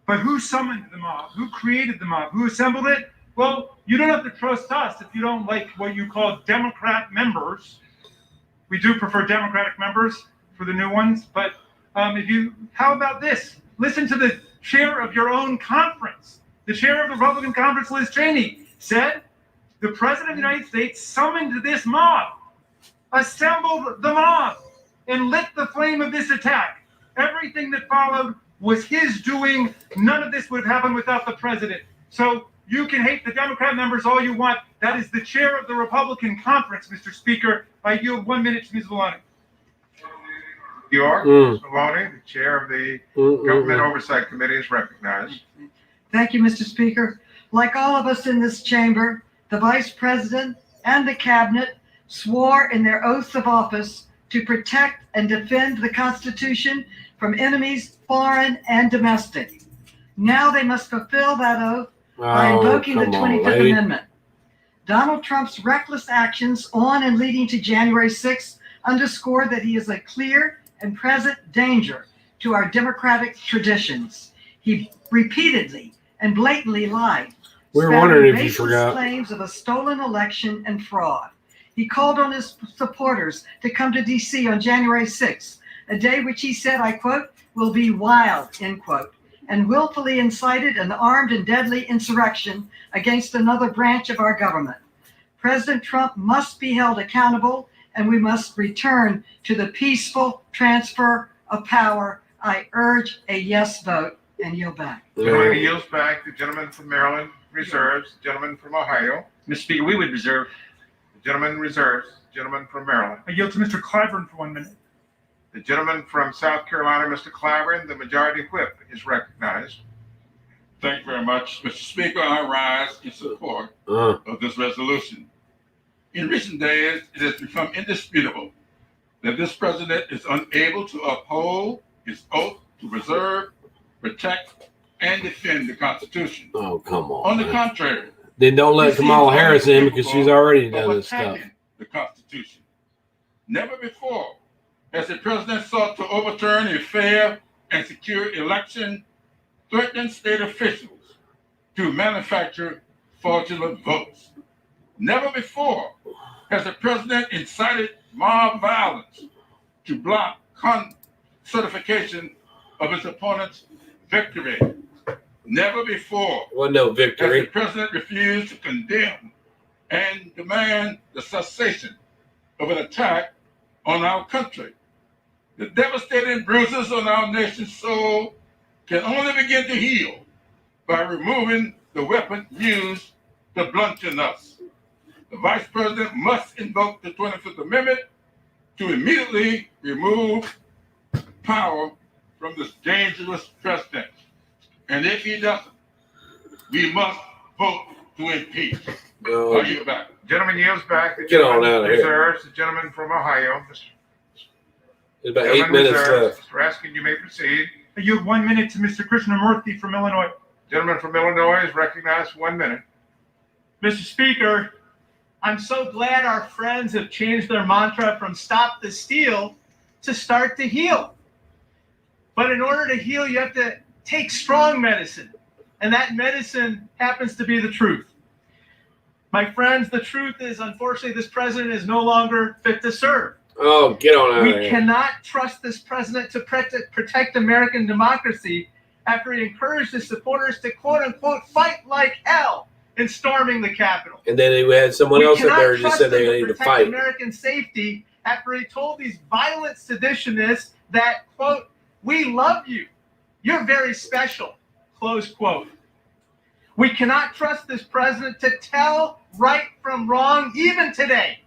But who summoned the mob? Who created the mob? Who assembled it? Well, you don't have to trust us if you don't like what you call Democrat members. We do prefer Democratic members for the new ones. But how about this? Listen to the chair of your own conference. The chair of the Republican conference, Liz Cheney, said the President of the United States summoned this mob, assembled the mob, and lit the flame of this attack. Everything that followed was his doing. None of this would have happened without the president. So you can hate the Democrat members all you want. That is the chair of the Republican conference, Mr. Speaker. I yield 1 minute to Ms. Maloney. You are, Ms. Maloney, the chair of the Government Oversight Committee, is recognized. Thank you, Mr. Speaker. Like all of us in this chamber, the Vice President and the Cabinet swore in their oaths of office to protect and defend the Constitution from enemies, foreign and domestic. Now they must fulfill that oath by invoking the 25th Amendment. Donald Trump's reckless actions on and leading to January 6th underscore that he is a clear and present danger to our democratic traditions. He repeatedly and blatantly lied. We're wondering if you forgot. Claims of a stolen election and fraud. He called on his supporters to come to D.C. on January 6th, a day which he said, I quote, will be wild, end quote, and willfully incited an armed and deadly insurrection against another branch of our government. President Trump must be held accountable, and we must return to the peaceful transfer of power. I urge a yes vote and yield back. The gentleman yields back. The gentleman from Maryland reserves. The gentleman from Ohio. Mr. Speaker, we would reserve. The gentleman reserves. The gentleman from Maryland. I yield to Mr. Clyburn for 1 minute. The gentleman from South Carolina, Mr. Clyburn, the majority whip, is recognized. Thank you very much. Mr. Speaker, I rise in support of this resolution. In recent days, it has become indisputable that this president is unable to uphold his oath to preserve, protect, and defend the Constitution. Oh, come on. On the contrary, then don't let Kamala Harris in because she's already done this stuff. The Constitution. Never before has the president sought to overturn a fair and secure election, threatening state officials to manufacture fraudulent votes. Never before has the president incited mob violence to block certification of his opponent's victory. Never before Well, no victory. has the president refused to condemn and demand the cessation of an attack on our country. The devastating bruises on our nation's soul can only begin to heal by removing the weapon used to bludgeon us. The Vice President must invoke the 25th Amendment to immediately remove power from this dangerous president. And if he doesn't, we must vote to impeach. No. Are you back? Gentleman yields back. The Get on gentleman out of here. reserves. The gentleman from Ohio. There's about 8 Gentleman minutes reserves. left. Mr. Raskin, you may proceed. I yield 1 minute to Mr. Krishnamurthy from Illinois. Gentleman from Illinois is recognized for 1 minute. Mr. Speaker, I'm so glad our friends have changed their mantra from stop the steal to start to heal. But in order to heal, you have to take strong medicine. And that medicine happens to be the truth. My friends, the truth is, unfortunately, this president is no longer fit to serve. Oh, get on out of We here. cannot trust this president to protect American democracy after he encouraged his supporters to quote unquote fight like hell in storming the Capitol. And then we had someone else up there who just said they need to protect fight. American safety after he told these violent seditionists that, quote, we love you. You're very special, close quote. We cannot trust this president to tell right from wrong, even today,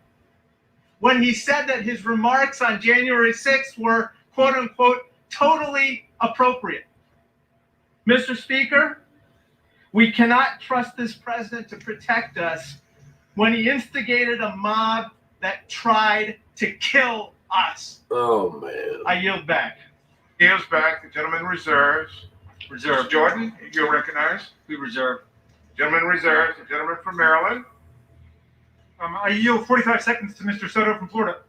when he said that his remarks on January 6th were, quote unquote, totally appropriate. Mr. Speaker, we cannot trust this president to protect us when he instigated a mob that tried to kill us. Oh, man. I yield back. Yields back. The gentleman reserves. Reserve. Mr. Jordan, you're recognized. We reserve. Gentleman reserves. The gentleman from Maryland. I yield 45 seconds to Mr. Soto from Florida.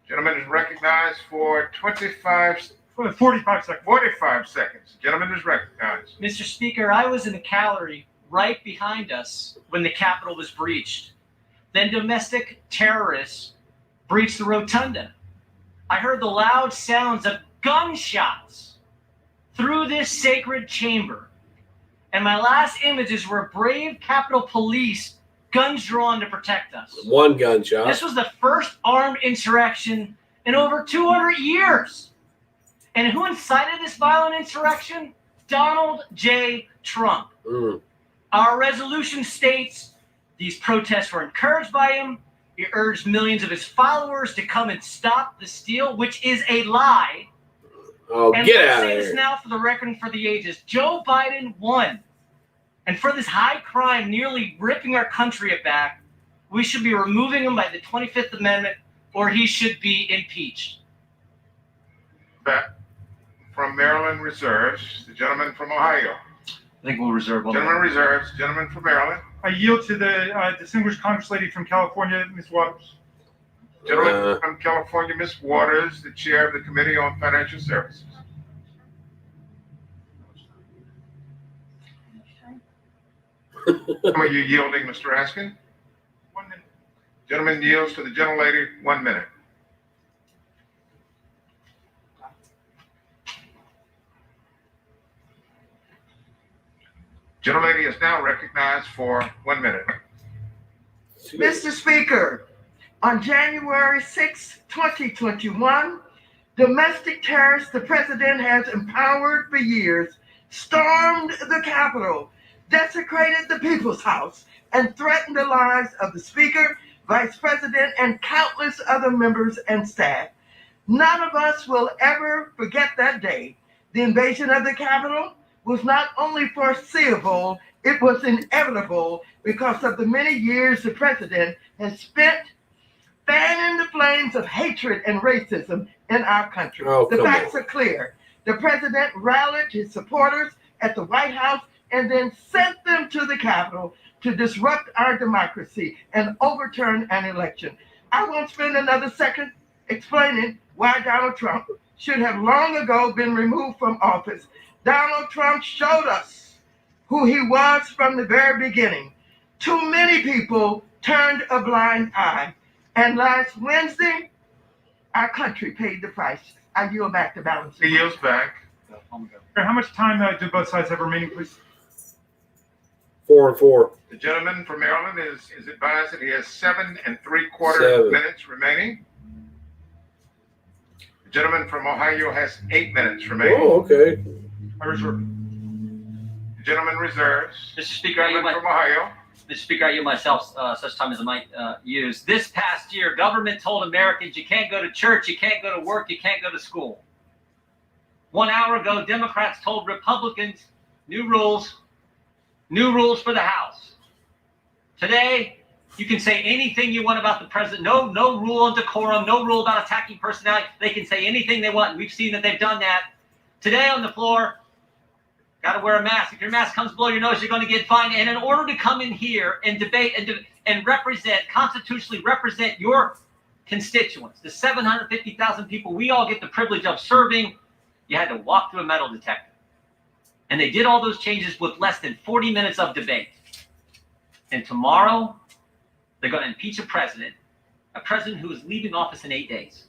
Gentleman is recognized for 45 seconds. 45 seconds. The gentleman is recognized. Mr. Speaker, I was in the gallery right behind us when the Capitol was breached. Then domestic terrorists breached the rotunda. I heard the loud sounds of gunshots through this sacred chamber. And my last images were brave Capitol Police, guns drawn to protect us. One gunshot. This was the first armed insurrection in over 200 years. And who incited this violent insurrection? Donald J. Trump. Our resolution states these protests were encouraged by him. He urged millions of his followers to come and stop the steal, which is a lie. Oh, And get let's out say of this here. now for the record and for the ages. Joe Biden won. And for this high crime nearly ripping our country back, we should be removing him by the 25th Amendment, or he should be impeached. Back from Maryland reserves. The gentleman from Ohio. I think we'll reserve one. Gentleman reserves. Gentleman from Maryland. I yield to the distinguished Congress lady from California, Ms. Waters. Gentleman from California, Ms. Waters, the chair of the Committee on Financial Services. Are you yielding, Mr. Raskin? 1 minute. Gentleman yields to the gentlelady, 1 minute. Gentlelady is now recognized for 1 minute. Mr. Speaker, on January 6, 2021, domestic terrorists the president has empowered for years stormed the Capitol, desecrated the People's House, and threatened the lives of the Speaker, Vice President, and countless other members and staff. None of us will ever forget that day. The invasion of the Capitol was not only foreseeable, it was inevitable because of the many years the president has spent fanning the flames of hatred and racism in our country. Oh, The come facts are clear. The president rallied his supporters at the White House and then sent them to the Capitol to disrupt our democracy and overturn an election. I won't spend another second explaining why Donald Trump should have long ago been removed from office. Donald Trump showed us who he was from the very beginning. Too many people turned a blind eye. And last Wednesday, our country paid the price. I yield back to balance. He yields back. How much time do both sides have remaining, please? 4 and 4. The gentleman from Maryland is advised that he has 7 3/4 7. minutes remaining. The gentleman from Ohio has 8 minutes remaining. Oh, okay. I reserve. The gentleman reserves. Mr. Speaker, I yield Gentleman from Ohio. Mr. Speaker, I yield myself such time as I might use. This past year, government told Americans you can't go to church, you can't go to work, you can't go to school. 1 hour ago, Democrats told Republicans new rules for the House. Today, you can say anything you want about the president. No rule on decorum, no rule about attacking personality. They can say anything they want. We've seen that they've done that. Today on the floor, got to wear a mask. If your mask comes below your nose, you're going to get fined. And in order to come in here and debate and represent, constitutionally represent your constituents, the 750,000 people we all get the privilege of serving, you had to walk through a metal detector. And they did all those changes with less than 40 minutes of debate. And tomorrow, they're going to impeach a president who is leaving office in 8 days.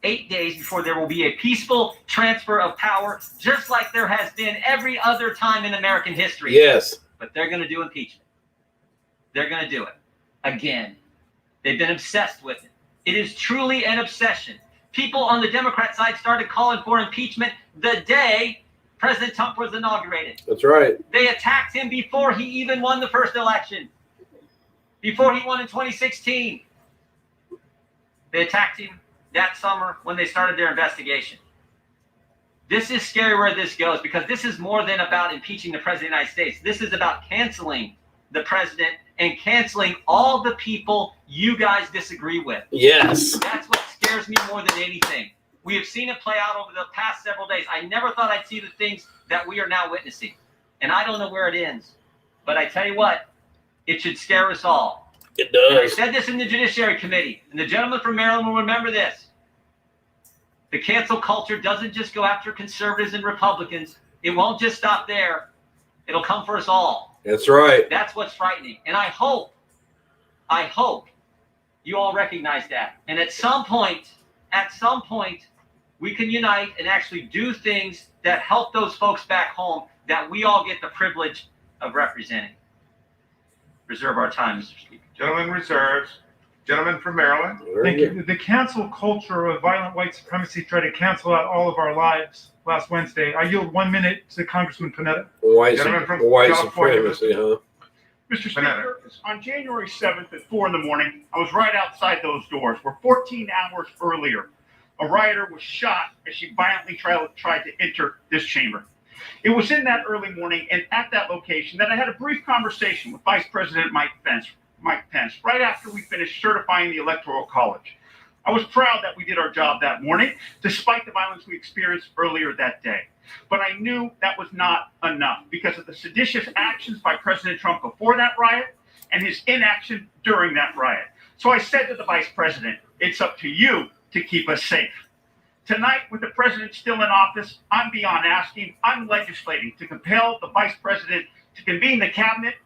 8 days before there will be a peaceful transfer of power, just like there has been every other time in American history. Yes. But they're going to do impeachment. They're going to do it. Again. They've been obsessed with it. It is truly an obsession. People on the Democrat side started calling for impeachment the day President Trump was inaugurated. That's right. They attacked him before he even won the first election. Before he won in 2016. They attacked him that summer when they started their investigation. This is scary where this goes, because this is more than about impeaching the President of the United States. This is about canceling the president and canceling all the people you guys disagree with. Yes. That's what scares me more than anything. We have seen it play out over the past several days. I never thought I'd see the things that we are now witnessing. And I don't know where it ends. But I tell you what, it should scare us all. It does. And I said this in the Judiciary Committee, and the gentleman from Maryland will remember this. The cancel culture doesn't just go after conservatives and Republicans. It won't just stop there. It'll come for us all. That's right. That's what's frightening. And I hope you all recognize that. And at some point, we can unite and actually do things that help those folks back home that we all get the privilege of representing. Reserve our time, Mr. Speaker. Gentleman reserves. Gentleman from Maryland. Thank you. The cancel culture of violent white supremacy tried to cancel out all of our lives last Wednesday. I yield 1 minute to Congressman Panetta. White California, supremacy, huh? Mr. Speaker, on January 7th at 4 in the morning, I was right outside those doors where 14 hours earlier, a rioter was shot as she violently tried to enter this chamber. It was in that early morning and at that location that I had a brief conversation with Vice President Mike Pence, right after we finished certifying the Electoral College. I was proud that we did our job that morning, despite the violence we experienced earlier that day. But I knew that was not enough because of the seditious actions by President Trump before that riot and his inaction during that riot. So I said to the Vice President, it's up to you to keep us safe. Tonight, with the president still in office, I'm beyond asking, I'm legislating to compel the Vice President to convene the cabinet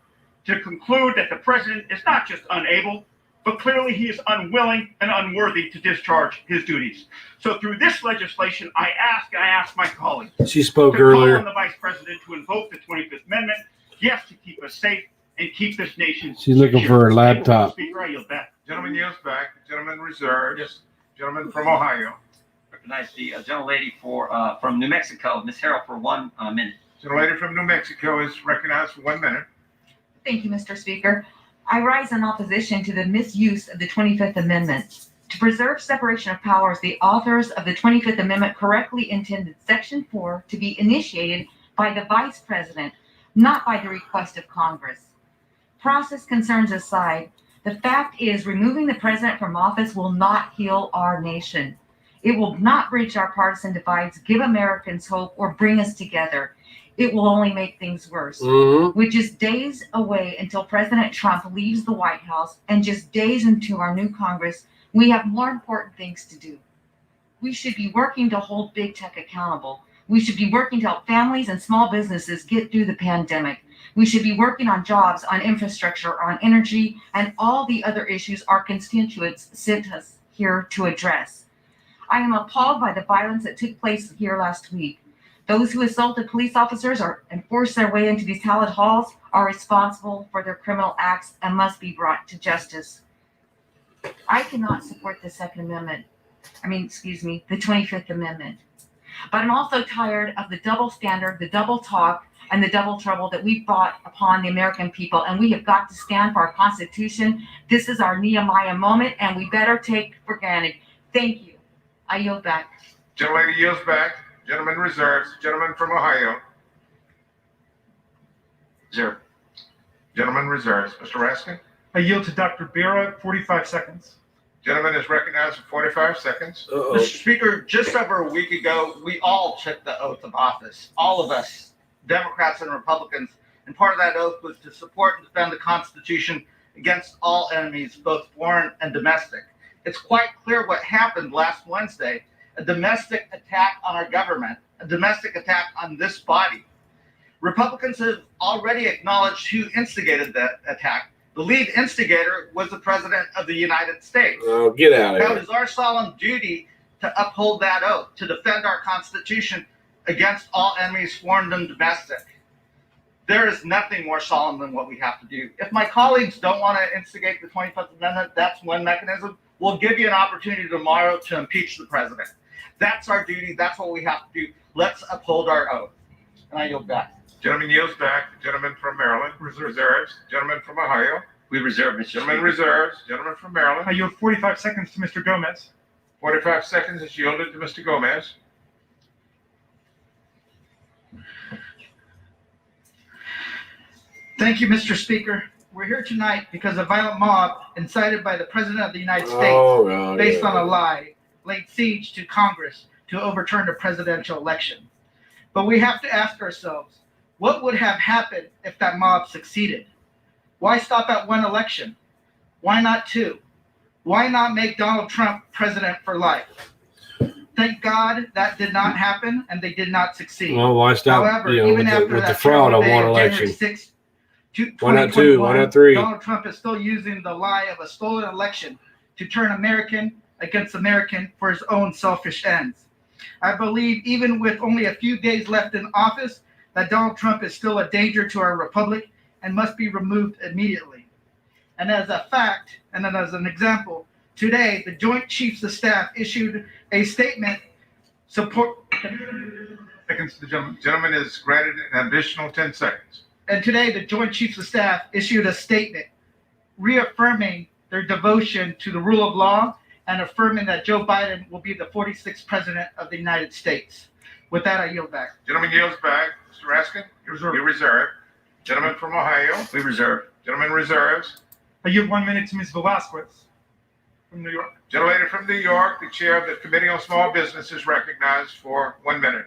to conclude that the president is not just unable, but clearly he is unwilling and unworthy to discharge his duties. So through this legislation, I ask my colleagues. She spoke to earlier. call on the Vice President to invoke the 25th Amendment, yes, to keep us safe and keep this nation She's looking secure. for her laptop. Speaker, I yield back. Gentleman yields back. Gentleman reserves. Yes. Gentleman from Ohio. Recognize the gentlelady from New Mexico, Ms. Harrell, for 1 minute. Gentlelady from New Mexico is recognized for 1 minute. Thank you, Mr. Speaker. I rise in opposition to the misuse of the 25th Amendment. To preserve separation of powers, the authors of the 25th Amendment correctly intended Section 4 to be initiated by the Vice President, not by the request of Congress. Process concerns aside, the fact is removing the President from office will not heal our nation. It will not bridge our partisan divides, give Americans hope, or bring us together. It will only make things worse, which is days away until President Trump leaves the White House, and just days into our new Congress, we have more important things to do. We should be working to hold big tech accountable. We should be working to help families and small businesses get through the pandemic. We should be working on jobs, on infrastructure, on energy, and all the other issues our constituents sent us here to address. I am appalled by the violence that took place here last week. Those who assaulted police officers and forced their way into these hallowed halls are responsible for their criminal acts and must be brought to justice. I cannot support the the 25th Amendment. But I'm also tired of the double standard, the double talk, and the double trouble that we brought upon the American people, and we have got to stand for our Constitution. This is our Nehemiah moment, and we better take it for granted. Thank you. I yield back. Gentlelady yields back. Gentleman reserves. Gentleman from Ohio. Sir. Gentleman reserves. Mr. Raskin? I yield to Dr. Bera, 45 seconds. Gentleman is recognized for 45 seconds. Mr. Speaker, just over a week ago, we all took the oath of office. All of us, Democrats and Republicans. And part of that oath was to support and defend the Constitution against all enemies, both foreign and domestic. It's quite clear what happened last Wednesday, a domestic attack on our government, a domestic attack on this body. Republicans have already acknowledged who instigated that attack. The lead instigator was the President of the United States. Oh, get out of Now, here. it is our solemn duty to uphold that oath, to defend our Constitution against all enemies, foreign and domestic. There is nothing more solemn than what we have to do. If my colleagues don't want to instigate the 25th Amendment, that's one mechanism. We'll give you an opportunity tomorrow to impeach the president. That's our duty. That's what we have to do. Let's uphold our oath. And I yield back. Gentleman yields back. The gentleman from Maryland reserves. Gentleman from Ohio. We reserve, Mr. Gentleman Speaker. reserves. Gentleman from Maryland. I yield 45 seconds to Mr. Gomez. 45 seconds is yielded to Mr. Gomez. Thank you, Mr. Speaker. We're here tonight because a violent mob incited by the President of the United States, Oh, God, based yeah. on a lie, laid siege to Congress to overturn the presidential election. But we have to ask ourselves, what would have happened if that mob succeeded? Why stop at one election? Why not two? Why not make Donald Trump president for life? Thank God that did not happen and they did not succeed. Well, why stop, However, you know, even with after the that fraud on terrible one day of January election? 6th, Why not two? Why not three? Donald Trump is still using the lie of a stolen election to turn American against American for his own selfish ends. I believe even with only a few days left in office, that Donald Trump is still a danger to our republic and must be removed immediately. And as a fact, and then as an example, today the Joint Chiefs of Staff issued a statement support. Seconds to the gentleman. Gentleman is granted an additional 10 seconds. And today the Joint Chiefs of Staff issued a statement reaffirming their devotion to the rule of law and affirming that Joe Biden will be the 46th president of the United States. With that, I yield back. Gentleman yields back. Mr. Raskin? You reserve. Gentleman from Ohio? We reserve. Gentleman reserves. I yield 1 minute to Ms. Velasquez from New York. Gentlelady from New York, the chair of the Committee on Small Business, is recognized for 1 minute.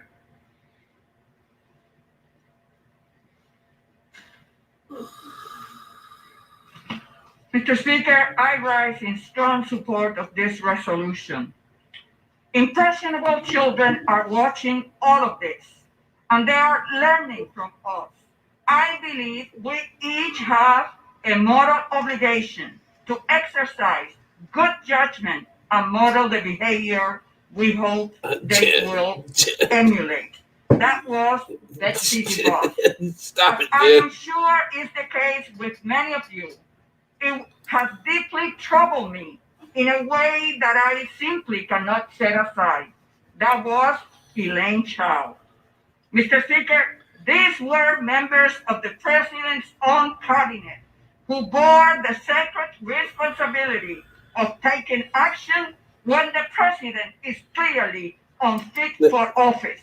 Mr. Speaker, I rise in strong support of this resolution. Impressionable children are watching all of this, and they are learning from us. I believe we each have a moral obligation to exercise good judgment and model the behavior we hope they will emulate. That was Betsy DeVos. Stop it, I dude. am sure is the case with many of you. It has deeply troubled me in a way that I simply cannot set aside. That was Elaine Chao. Mr. Speaker, these were members of the president's own cabinet who bore the sacred responsibility of taking action when the president is clearly unfit for office.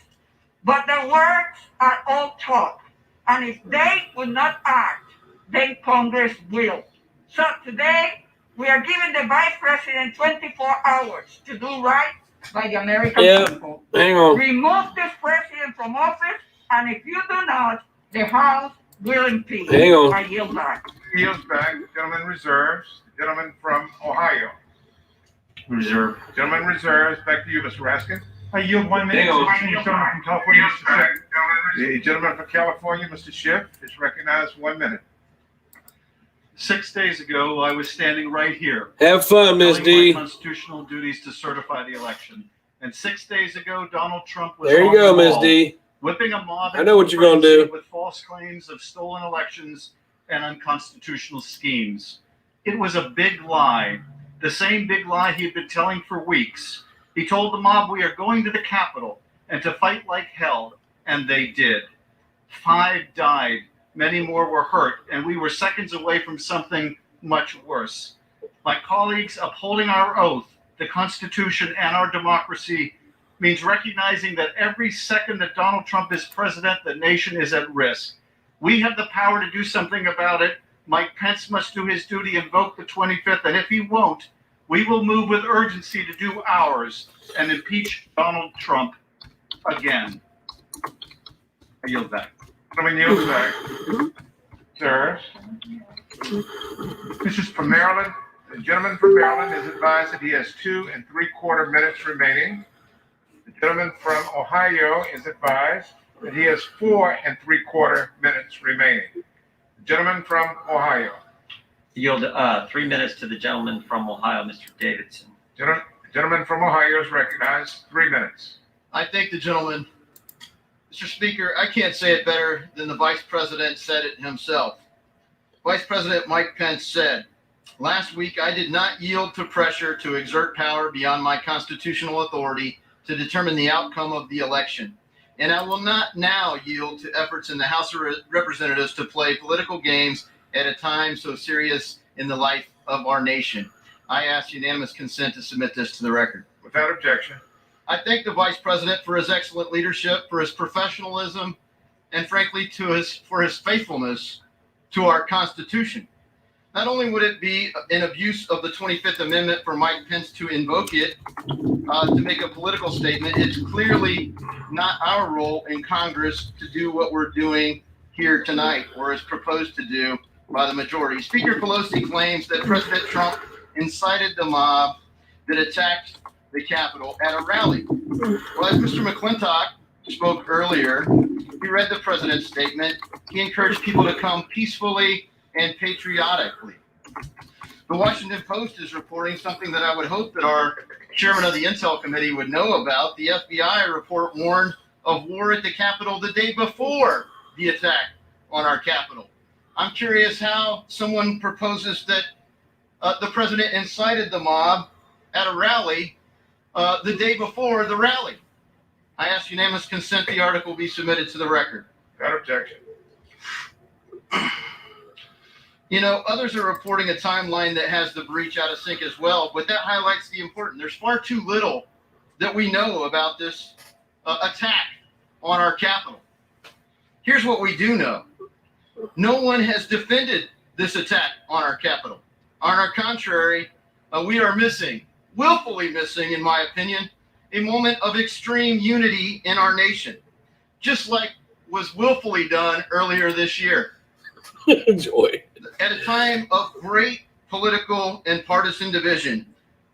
But their words are all talk, and if they will not act, then Congress will. So today, we are giving the Vice President 24 hours to do right by the American people. Hang on. Remove this president from office, and if you do not, the House will impeach. Hang on. I yield back. Yields back. The gentleman reserves. The gentleman from Ohio. Reserve. Gentleman reserves. Back to you, Mr. Raskin. I yield 1 minute Hang to on. the gentleman from California, Mr. Schiff. The gentleman from California, Mr. Schiff, is recognized for 1 minute. 6 days ago, I was standing right here. Have fun, Miss fulfilling D. my constitutional duties to certify the election. And 6 days ago, Donald Trump was There you on go, the Miss wall, D. whipping a mob. I know what you're gonna do. With false claims of stolen elections and unconstitutional schemes. It was a big lie. The same big lie he had been telling for weeks. He told the mob, we are going to the Capitol and to fight like hell. And they did. 5 died. Many more were hurt. And we were seconds away from something much worse. My colleagues, upholding our oath, the Constitution, and our democracy means recognizing that every second that Donald Trump is president, the nation is at risk. We have the power to do something about it. Mike Pence must do his duty, invoke the 25th, and if he won't, we will move with urgency to do ours and impeach Donald Trump again. I yield back. Let me yield back. Sir, this is from Maryland. The gentleman from Maryland is advised that he has 2 3/4 minutes remaining. The gentleman from Ohio is advised that he has 4 3/4 minutes remaining. The gentleman from Ohio. Yield 3 minutes to the gentleman from Ohio, Mr. Davidson. Gentleman from Ohio is recognized. 3 minutes. I thank the gentleman. Mr. Speaker, I can't say it better than the Vice President said it himself. Vice President Mike Pence said, "Last week, I did not yield to pressure to exert power beyond my constitutional authority to determine the outcome of the election. And I will not now yield to efforts in the House of Representatives to play political games at a time so serious in the life of our nation." I ask unanimous consent to submit this to the record. Without objection. I thank the Vice President for his excellent leadership, for his professionalism, and frankly, for his faithfulness to our Constitution. Not only would it be an abuse of the 25th Amendment for Mike Pence to invoke it to make a political statement, it's clearly not our role in Congress to do what we're doing here tonight, or is proposed to do by the majority. Speaker Pelosi claims that President Trump incited the mob that attacked the Capitol at a rally. Well, as Mr. McClintock spoke earlier, he read the president's statement. He encouraged people to come peacefully and patriotically. The Washington Post is reporting something that I would hope that our chairman of the Intel Committee would know about. The FBI report warned of war at the Capitol the day before the attack on our Capitol. I'm curious how someone proposes that the president incited the mob at a rally the day before the rally. I ask unanimous consent the article be submitted to the record. Without objection. You know, others are reporting a timeline that has the breach out of sync as well, but that highlights the important. There's far too little that we know about this attack on our Capitol. Here's what we do know. No one has defended this attack on our Capitol. On our contrary, we are missing, willfully missing, in my opinion, a moment of extreme unity in our nation, just like was willfully done earlier this year. Enjoy. At a time of great political and partisan division,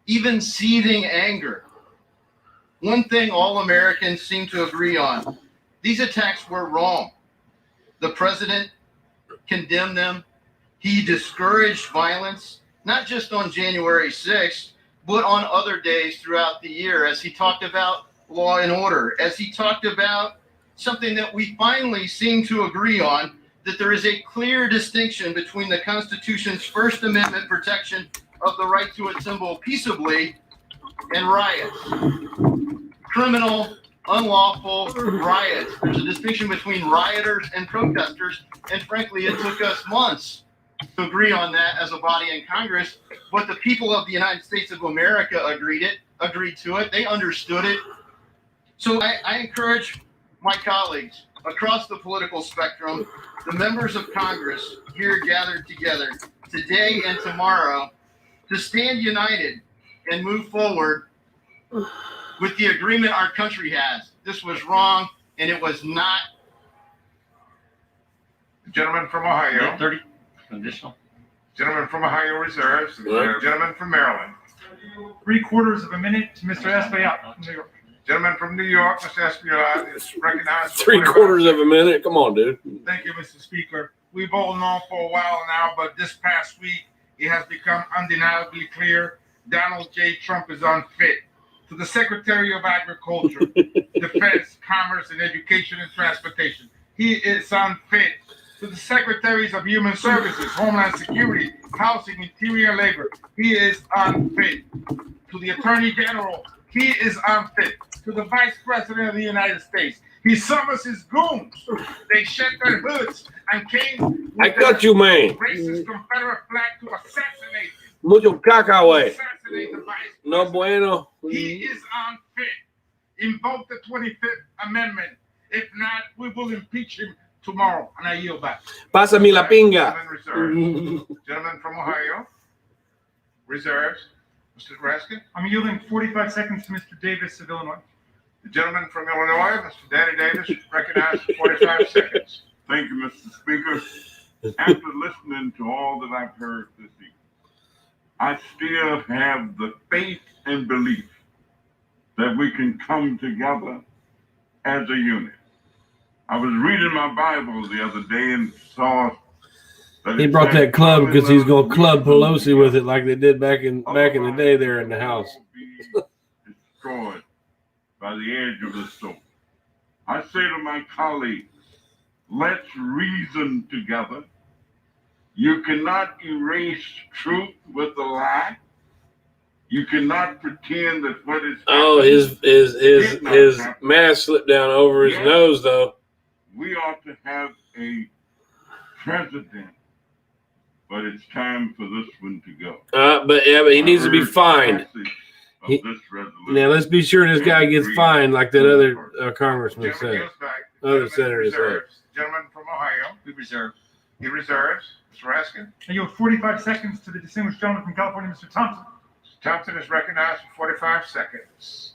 even seething anger, one thing all Americans seem to agree on: these attacks were wrong. The president condemned them. He discouraged violence, not just on January 6th, but on other days throughout the year, as he talked about law and order, as he talked about something that we finally seem to agree on, that there is a clear distinction between the Constitution's First Amendment protection of the right to assemble peaceably and riots. Criminal, unlawful riots. There's a distinction between rioters and protesters, and frankly, it took us months to agree on that as a body in Congress, but the people of the United States of America agreed to it. They understood it. So I encourage my colleagues across the political spectrum, the members of Congress here gathered together today and tomorrow, to stand united and move forward with the agreement our country has. This was wrong, and it was not. The gentleman from Ohio. 30 additional. Gentleman from Ohio reserves. The gentleman from Maryland. 3/4 of a minute to Mr. Espaillat from New York. Gentleman from New York, Mr. Espaillat, is recognized. 3/4 of a minute. Come on, dude. Thank you, Mr. Speaker. We've all known for a while now, but this past week, it has become undeniably clear Donald J. Trump is unfit. To the Secretary of Agriculture, Defense, Commerce, and Education and Transportation, he is unfit. To the Secretaries of Human Services, Homeland Security, Housing, Interior, and Labor, he is unfit. To the Attorney General, he is unfit. To the Vice President of the United States, he summons his goons. They shed their hoods and came with I got you, man. racist Confederate flag to assassinate him. Mucho caca, güey. Assassinate the Vice No bueno. He is unfit. Invoke the 25th Amendment. If not, we will impeach him tomorrow, and I yield back. Pásame la pinga. Gentleman reserves. Gentleman from Ohio reserves. Mr. Raskin. I'm yielding 45 seconds to Mr. Davis of Illinois. The gentleman from Illinois, Mr. Danny Davis, recognized for 45 seconds. Thank you, Mr. Speaker. After listening to all that I've heard this evening, I still have the faith and belief that we can come together as a unit. I was reading my Bible the other day and saw that He brought that club because he's going to club Pelosi with it like they did back in the day there in the House. destroyed by the edge of the sword. I say to my colleagues, let's reason together. You cannot erase truth with a lie. You cannot pretend that what is Oh, his mask slipped down over his nose though. We ought to have a president, but it's time for this one to go. But he needs to be fined. Now let's be sure this guy gets fined like that other congressman said. Other senator said. Gentleman from Ohio. We reserve. He reserves. Mr. Raskin. I yield 45 seconds to the distinguished gentleman from California, Mr. Thompson. Mr. Thompson is recognized for 45 seconds.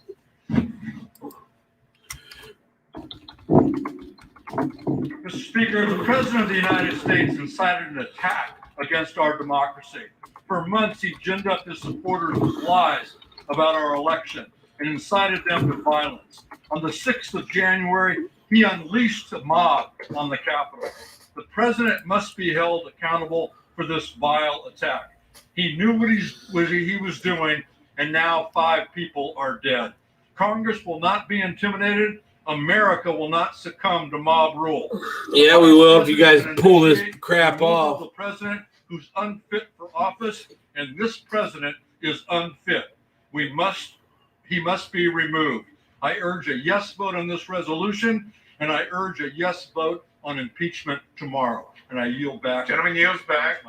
Mr. Speaker, the President of the United States incited an attack against our democracy. For months, he ginned up his supporters with lies about our election and incited them to violence. On the 6th of January, he unleashed a mob on the Capitol. The president must be held accountable for this vile attack. He knew what he was doing, and now 5 people are dead. Congress will not be intimidated. America will not succumb to mob rule. Yeah, we will if you guys pull this crap off. The president who's unfit for office, and this president is unfit. He must be removed. I urge a yes vote on this resolution, and I urge a yes vote on impeachment tomorrow. And I yield back. Gentleman yields back.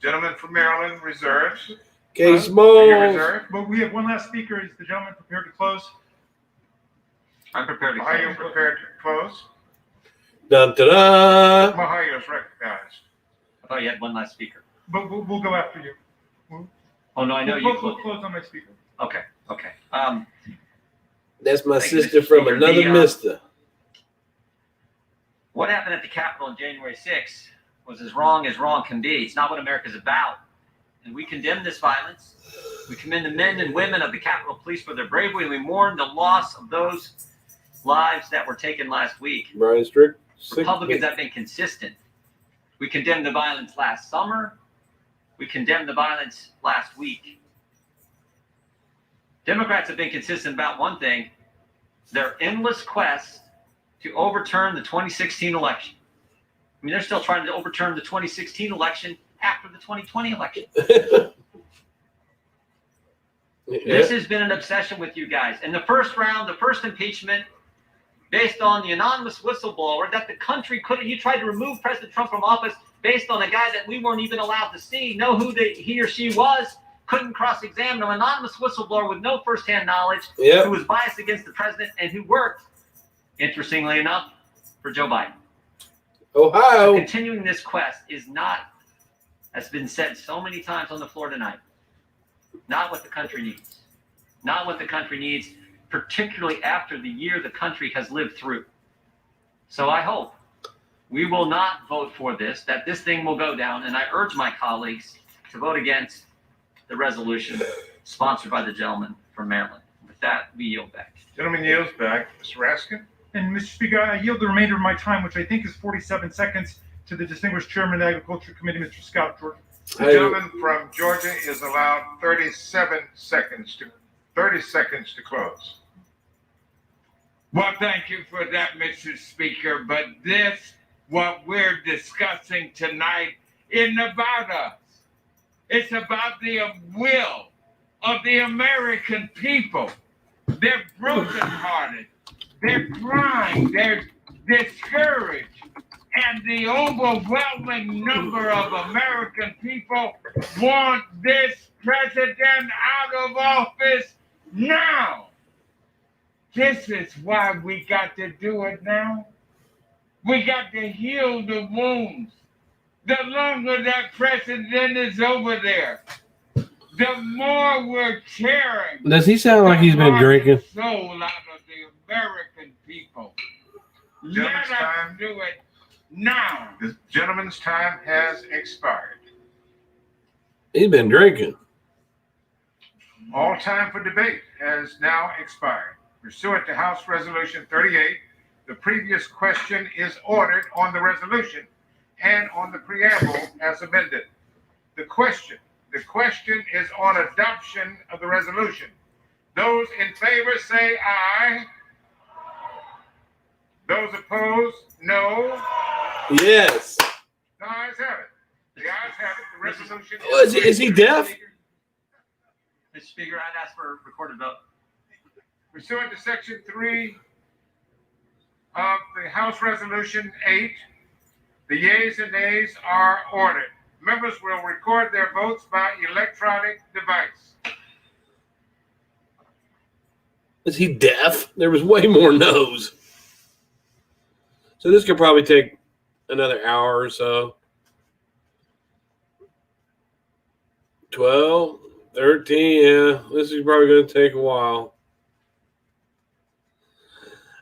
Gentleman from Maryland reserves. Case Smalls. But we have one last speaker. Is the gentleman prepared to close? I'm prepared to close. Ohio prepared to close. Dun, da, da. Ohio is recognized. I thought you had one last speaker. But we'll go after you. Oh, no, I know we'll you. We'll close on my speaker. Okay. That's my Thank you, sister Mr. from Speaker. another mister. What happened at the Capitol on January 6th was as wrong can be. It's not what America's about. And we condemn this violence. We commend the men and women of the Capitol Police for their bravery, and we mourn the loss of those lives that were taken last week. BryanSt.John. Republicans have been consistent. We condemned the violence last summer. We condemned the violence last week. Democrats have been consistent about one thing: their endless quest to overturn the 2016 election. I mean, they're still trying to overturn the 2016 election after the 2020 election. This has been an obsession with you guys. In the first round, the first impeachment, based on the anonymous whistleblower that the country couldn't, you tried to remove President Trump from office based on a guy that we weren't even allowed to see, know who he or she was, couldn't cross-examine an anonymous whistleblower with no firsthand knowledge, who was biased against the president and who worked, interestingly enough, for Joe Biden. Ohio. So continuing this quest is not, as been said so many times on the floor tonight, not what the country needs. Not what the country needs, particularly after the year the country has lived through. So I hope we will not vote for this, that this thing will go down, and I urge my colleagues to vote against the resolution sponsored by the gentleman from Maryland. With that, we yield back. Gentleman yields back. Mr. Raskin. And Mr. Speaker, I yield the remainder of my time, which I think is 47 seconds, to the distinguished chairman of the Agriculture Committee, Mr. Scott of Georgia. The gentleman from Georgia is allowed 30 seconds to close. Well, thank you for that, Mr. Speaker. But what we're discussing tonight, isn't about us. It's about the will of the American people. They're brokenhearted. They're crying. They're discouraged. And the overwhelming number of American people want this president out of office now. This is why we got to do it now. We got to heal the wounds. The longer that president is over there, the more we're tearing. Does he sound like he's been drinking? Soul out of the American people. Let us do it now. The gentleman's time has expired. He's been drinking. All time for debate has now expired. Pursuant to House Resolution 38, the previous question is ordered on the resolution and on the preamble as amended. The question is on adoption of the resolution. Those in favor say aye. Those opposed, no. Yes. The ayes have it. The ayes have it. The resolution Is he deaf? Mr. Speaker, I'd ask for a recorded vote. Pursuant to Section 3 of the House Resolution 8, the yeas and nays are ordered. Members will record their votes by electronic device. Is he deaf? There was way more no's. So this could probably take another hour or so. 12, 13, yeah. This is probably going to take a while.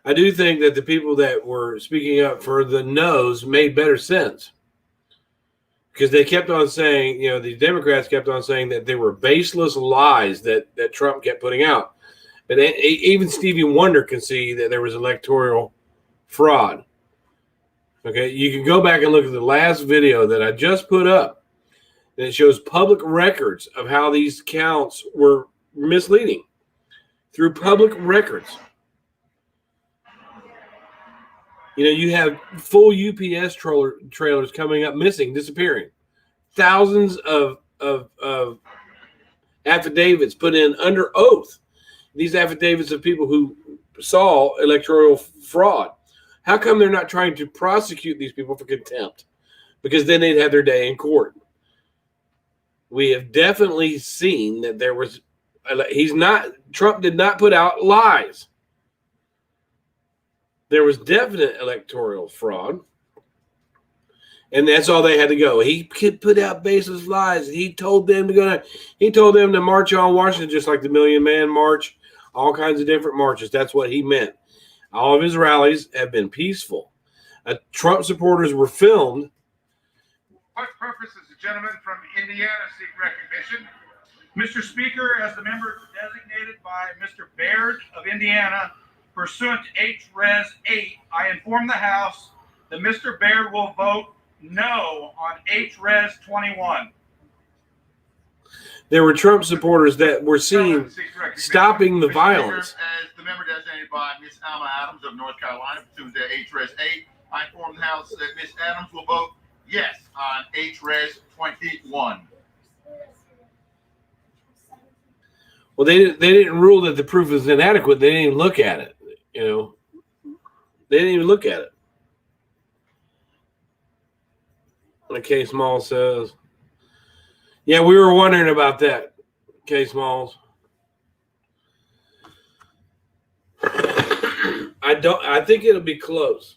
I do think that the people that were speaking up for the no's made better sense. Because they kept on saying, the Democrats kept on saying that they were baseless lies that Trump kept putting out. But even Stevie Wonder can see that there was electoral fraud. Okay, you can go back and look at the last video that I just put up. And it shows public records of how these counts were misleading through public records. You have full UPS trailers coming up missing, disappearing. Thousands of affidavits put in under oath. These affidavits of people who saw electoral fraud. How come they're not trying to prosecute these people for contempt? Because then they'd have their day in court. We have definitely seen that there was, Trump did not put out lies. There was definite electoral fraud. And that's all they had to go. He could put out baseless lies. He told them to march on Washington just like the Million Man March, all kinds of different marches. That's what he meant. All of his rallies have been peaceful. Trump supporters were filmed. What purpose does the gentleman from Indiana seek recognition? Mr. Speaker, as the member designated by Mr. Baird of Indiana, pursuant to H-Res 8, I inform the House that Mr. Baird will vote no on H-Res 21. There were Trump supporters that were seen stopping the violence. As the member designated by Ms. Alma Adams of North Carolina, pursuant to H-Res 8, I inform the House that Ms. Adams will vote yes on H-Res 21. Well, they didn't rule that the proof was inadequate. They didn't even look at it. They didn't even look at it. Like K. Small says. Yeah, we were wondering about that, K. Smalls. I think it'll be close.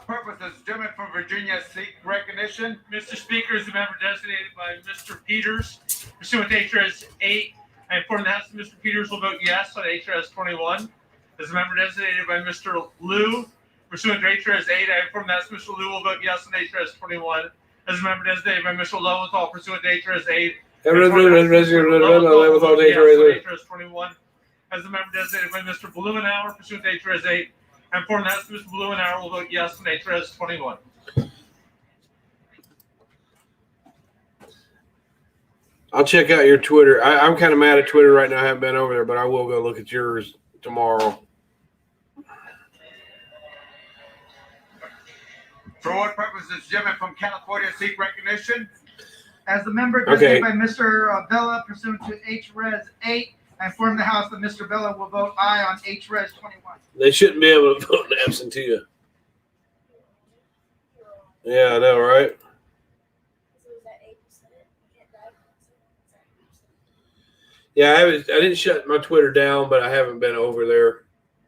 Purpose does the gentleman from Virginia seek recognition? Mr. Speaker, as the member designated by Mr. Peters, pursuant to H-Res 8, I inform the House that Mr. Peters will vote yes on H-Res 21. As the member designated by Mr. Liu, pursuant to H-Res 8, I inform the House that Mr. Liu will vote yes on H-Res 21. As the member designated by Mr. Lowenthal, pursuant to H-Res 8, H-Res 21. As the member designated by Mr. Blumenauer, pursuant to H-Res 8, I inform the House that Mr. Blumenauer will vote yes on H-Res 21. I'll check out your Twitter. I'm kind of mad at Twitter right now. I haven't been over there, but I will go look at yours tomorrow. For what purpose does the gentleman from California seek recognition? As the member designated by Mr. Bella, pursuant to H-Res 8, I inform the House that Mr. Bella will vote aye on H-Res 21. They shouldn't be able to vote in absentia. Yeah, I know, right? Yeah, I didn't shut my Twitter down, but I haven't been over there.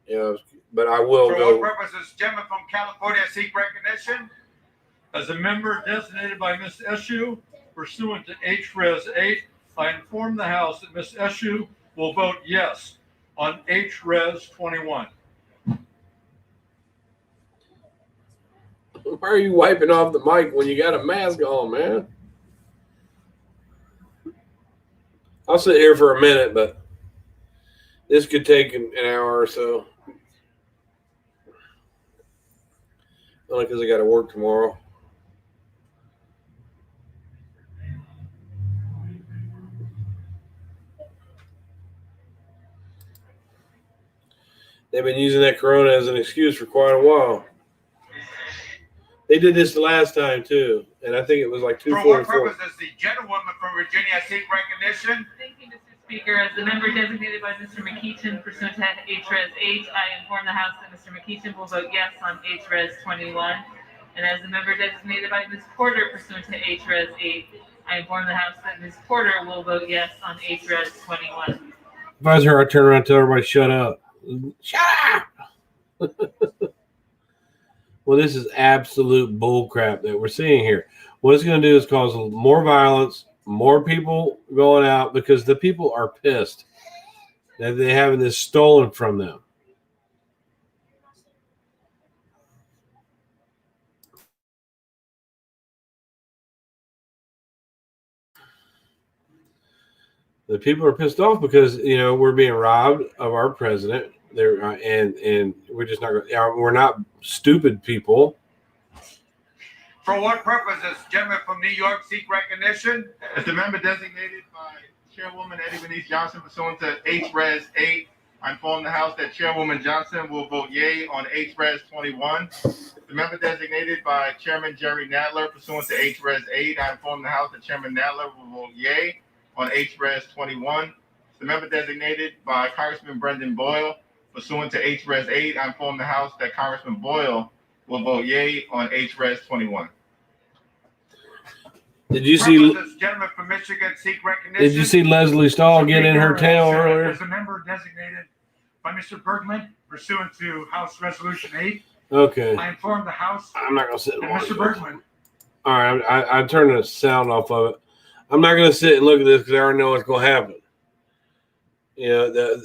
You know, but I will For go. what purposes, gentleman from California seek recognition? As a member designated by Ms. Eshoo pursuant to HRES 8, I inform the House that Ms. Eshoo will vote yes on HRES 21. Why are you wiping off the mic when you got a mask on, man? I'll sit here for a minute, but this could take an hour or so. Only because I got to work tomorrow. They've been using that corona as an excuse for quite a while. They did this the last time, too. And I think it was like For what 244. purpose does the gentlewoman from Virginia seek recognition? Thank you, Mr. Speaker. As the member designated by Mr. McEachin pursuant to HRES 8, I inform the House that Mr. McEachin will vote yes on HRES 21. And as the member designated by Ms. Porter pursuant to HRES 8, I inform the House that Ms. Porter will vote yes on HRES 21. If I was her, I'd turn around and tell everybody, shut up. Shut up! Well, this is absolute bullcrap that we're seeing here. What it's going to do is cause more violence, more people going out because the people are pissed that they're having this stolen from them. The people are pissed off because, you know, we're being robbed of our president. And we're just not. We're not stupid people. For what purpose does gentleman from New York seek recognition? As the member designated by Chairwoman Eddie Bernice Johnson pursuant to HRES 8, I inform the House that Chairwoman Johnson will vote yea on HRES 21. The member designated by Chairman Jerry Nadler pursuant to HRES 8, I inform the House that Chairman Nadler will vote yea on HRES 21. The member designated by Congressman Brendan Boyle pursuant to HRES 8, I inform the House that Congressman Boyle will vote yea on HRES 21. Did you see? Does gentleman from Michigan seek recognition? Did you see Leslie Stahl get in her tail earlier? As a member designated by Mr. Bergman pursuant to House Resolution 8, Okay. I inform the House I'm not gonna sit and that watch Mr. this. Bergman All right, I turned the sound off of it. I'm not going to sit and look at this because I already know what's going to happen. You know,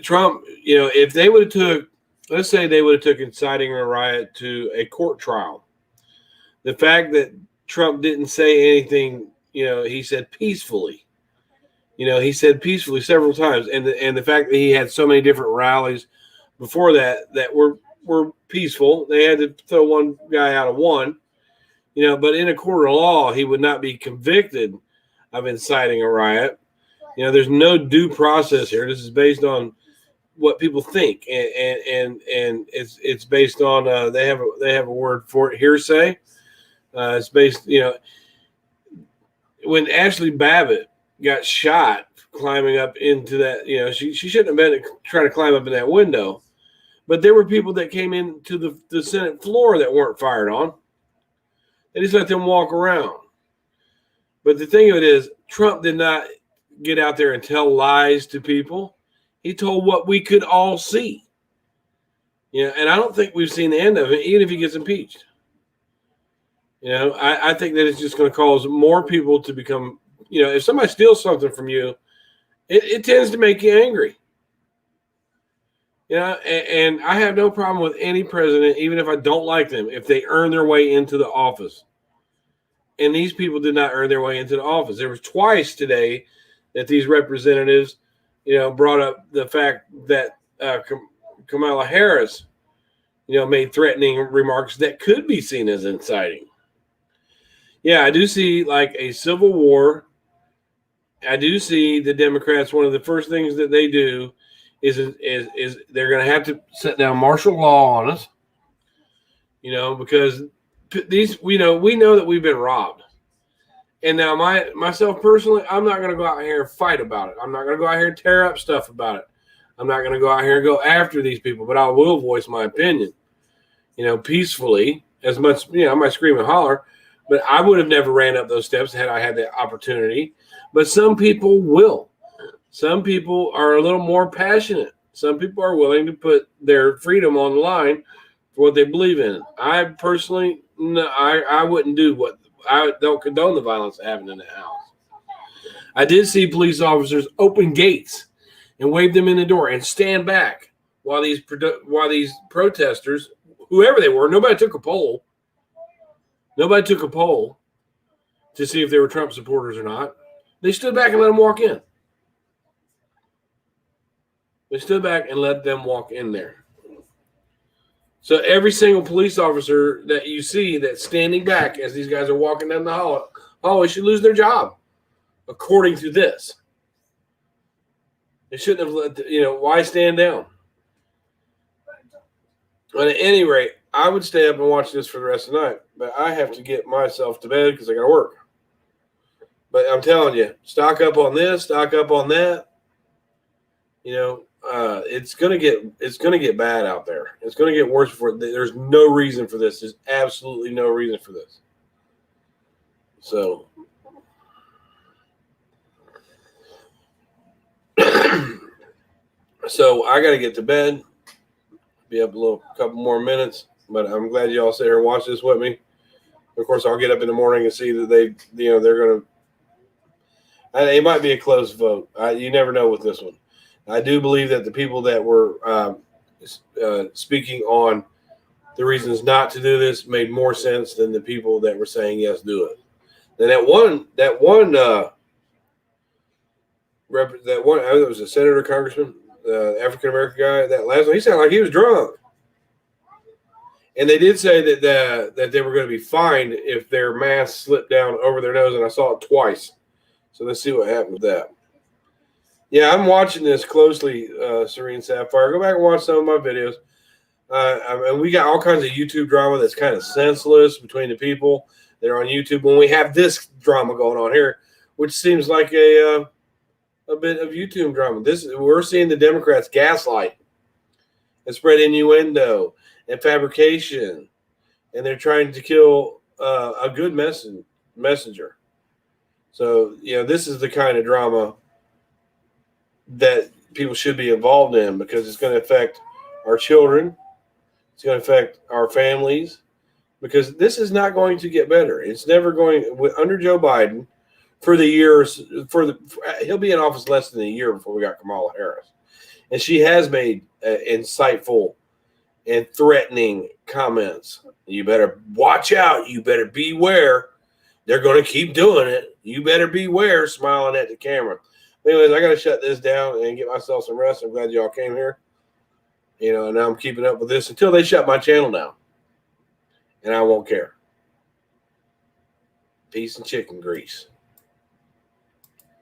Trump. You know, if they would have took, let's say they would have took inciting a riot to a court trial. The fact that Trump didn't say anything, you know, he said peacefully. You know, he said peacefully several times, and the fact that he had so many different rallies before that were peaceful. They had to throw one guy out of one. You know, but in a court of law, he would not be convicted of inciting a riot. You know, there's no due process here. This is based on what people think, and it's based on they have a word for it, hearsay. It's based, you know, when Ashley Babbitt got shot climbing up into that, you know, she shouldn't have been trying to climb up in that window, but there were people that came into the Senate floor that weren't fired on. They just let them walk around. But the thing of it is, Trump did not get out there and tell lies to people. He told what we could all see. You know, and I don't think we've seen the end of it, even if he gets impeached. You know, I think that it's just going to cause more people to become, you know, if somebody steals something from you, it tends to make you angry. You know, and I have no problem with any president, even if I don't like them, if they earn their way into the office. And these people did not earn their way into the office. There was twice today that these representatives, you know, brought up the fact that Kamala Harris, you know, made threatening remarks that could be seen as inciting. Yeah, I do see like a civil war. I do see the Democrats, one of the first things that they do is they're going to have to set down martial law on us, you know, because these, we know that we've been robbed. And now myself personally, I'm not going to go out here and fight about it. I'm not going to go out here and tear up stuff about it. I'm not going to go out here and go after these people, but I will voice my opinion, you know, peacefully. As much, you know, I might scream and holler, but I would have never ran up those steps had I had the opportunity. But some people will. Some people are a little more passionate. Some people are willing to put their freedom on the line for what they believe in. I personally, no, I wouldn't do what I don't condone the violence happening in the house. I did see police officers open gates and wave them in the door and stand back while these protesters, whoever they were, nobody took a poll. Nobody took a poll to see if they were Trump supporters or not. They stood back and let them walk in. They stood back and let them walk in there. So every single police officer that you see that's standing back as these guys are walking down the hallway should lose their job, according to this. They shouldn't have let, why stand down? But at any rate, I would stay up and watch this for the rest of the night. But I have to get myself to bed because I got to work. But I'm telling you, stock up on this, stock up on that. It's gonna get bad out there. It's gonna get worse for it. There's no reason for this. There's absolutely no reason for this. So I got to get to bed. Be up a couple more minutes, but I'm glad you all sit here and watch this with me. Of course, I'll get up in the morning and see that they're going to. It might be a close vote. You never know with this one. I do believe that the people that were speaking on the reasons not to do this made more sense than the people that were saying yes, do it. Then that one, I think it was a senator, congressman, African American guy. That last one, he sounded like he was drunk. And they did say that they were going to be fined if their mask slipped down over their nose, and I saw it twice. So let's see what happened with that. Yeah, I'm watching this closely, Serene Sapphire. Go back and watch some of my videos. And we got all kinds of YouTube drama that's kind of senseless between the people that are on YouTube. When we have this drama going on here, which seems like a bit of YouTube drama. We're seeing the Democrats gaslight and spread innuendo and fabrication, and they're trying to kill a good messenger. So, this is the kind of drama that people should be involved in because it's going to affect our children. It's going to affect our families because this is not going to get better. It's never going under Joe Biden for the years. He'll be in office less than a year before we got Kamala Harris, and she has made insightful and threatening comments. You better watch out. You better beware. They're going to keep doing it. You better beware, smiling at the camera. Anyways, I got to shut this down and get myself some rest. I'm glad y'all came here. And now I'm keeping up with this until they shut my channel down. And I won't care. Peace and chicken grease.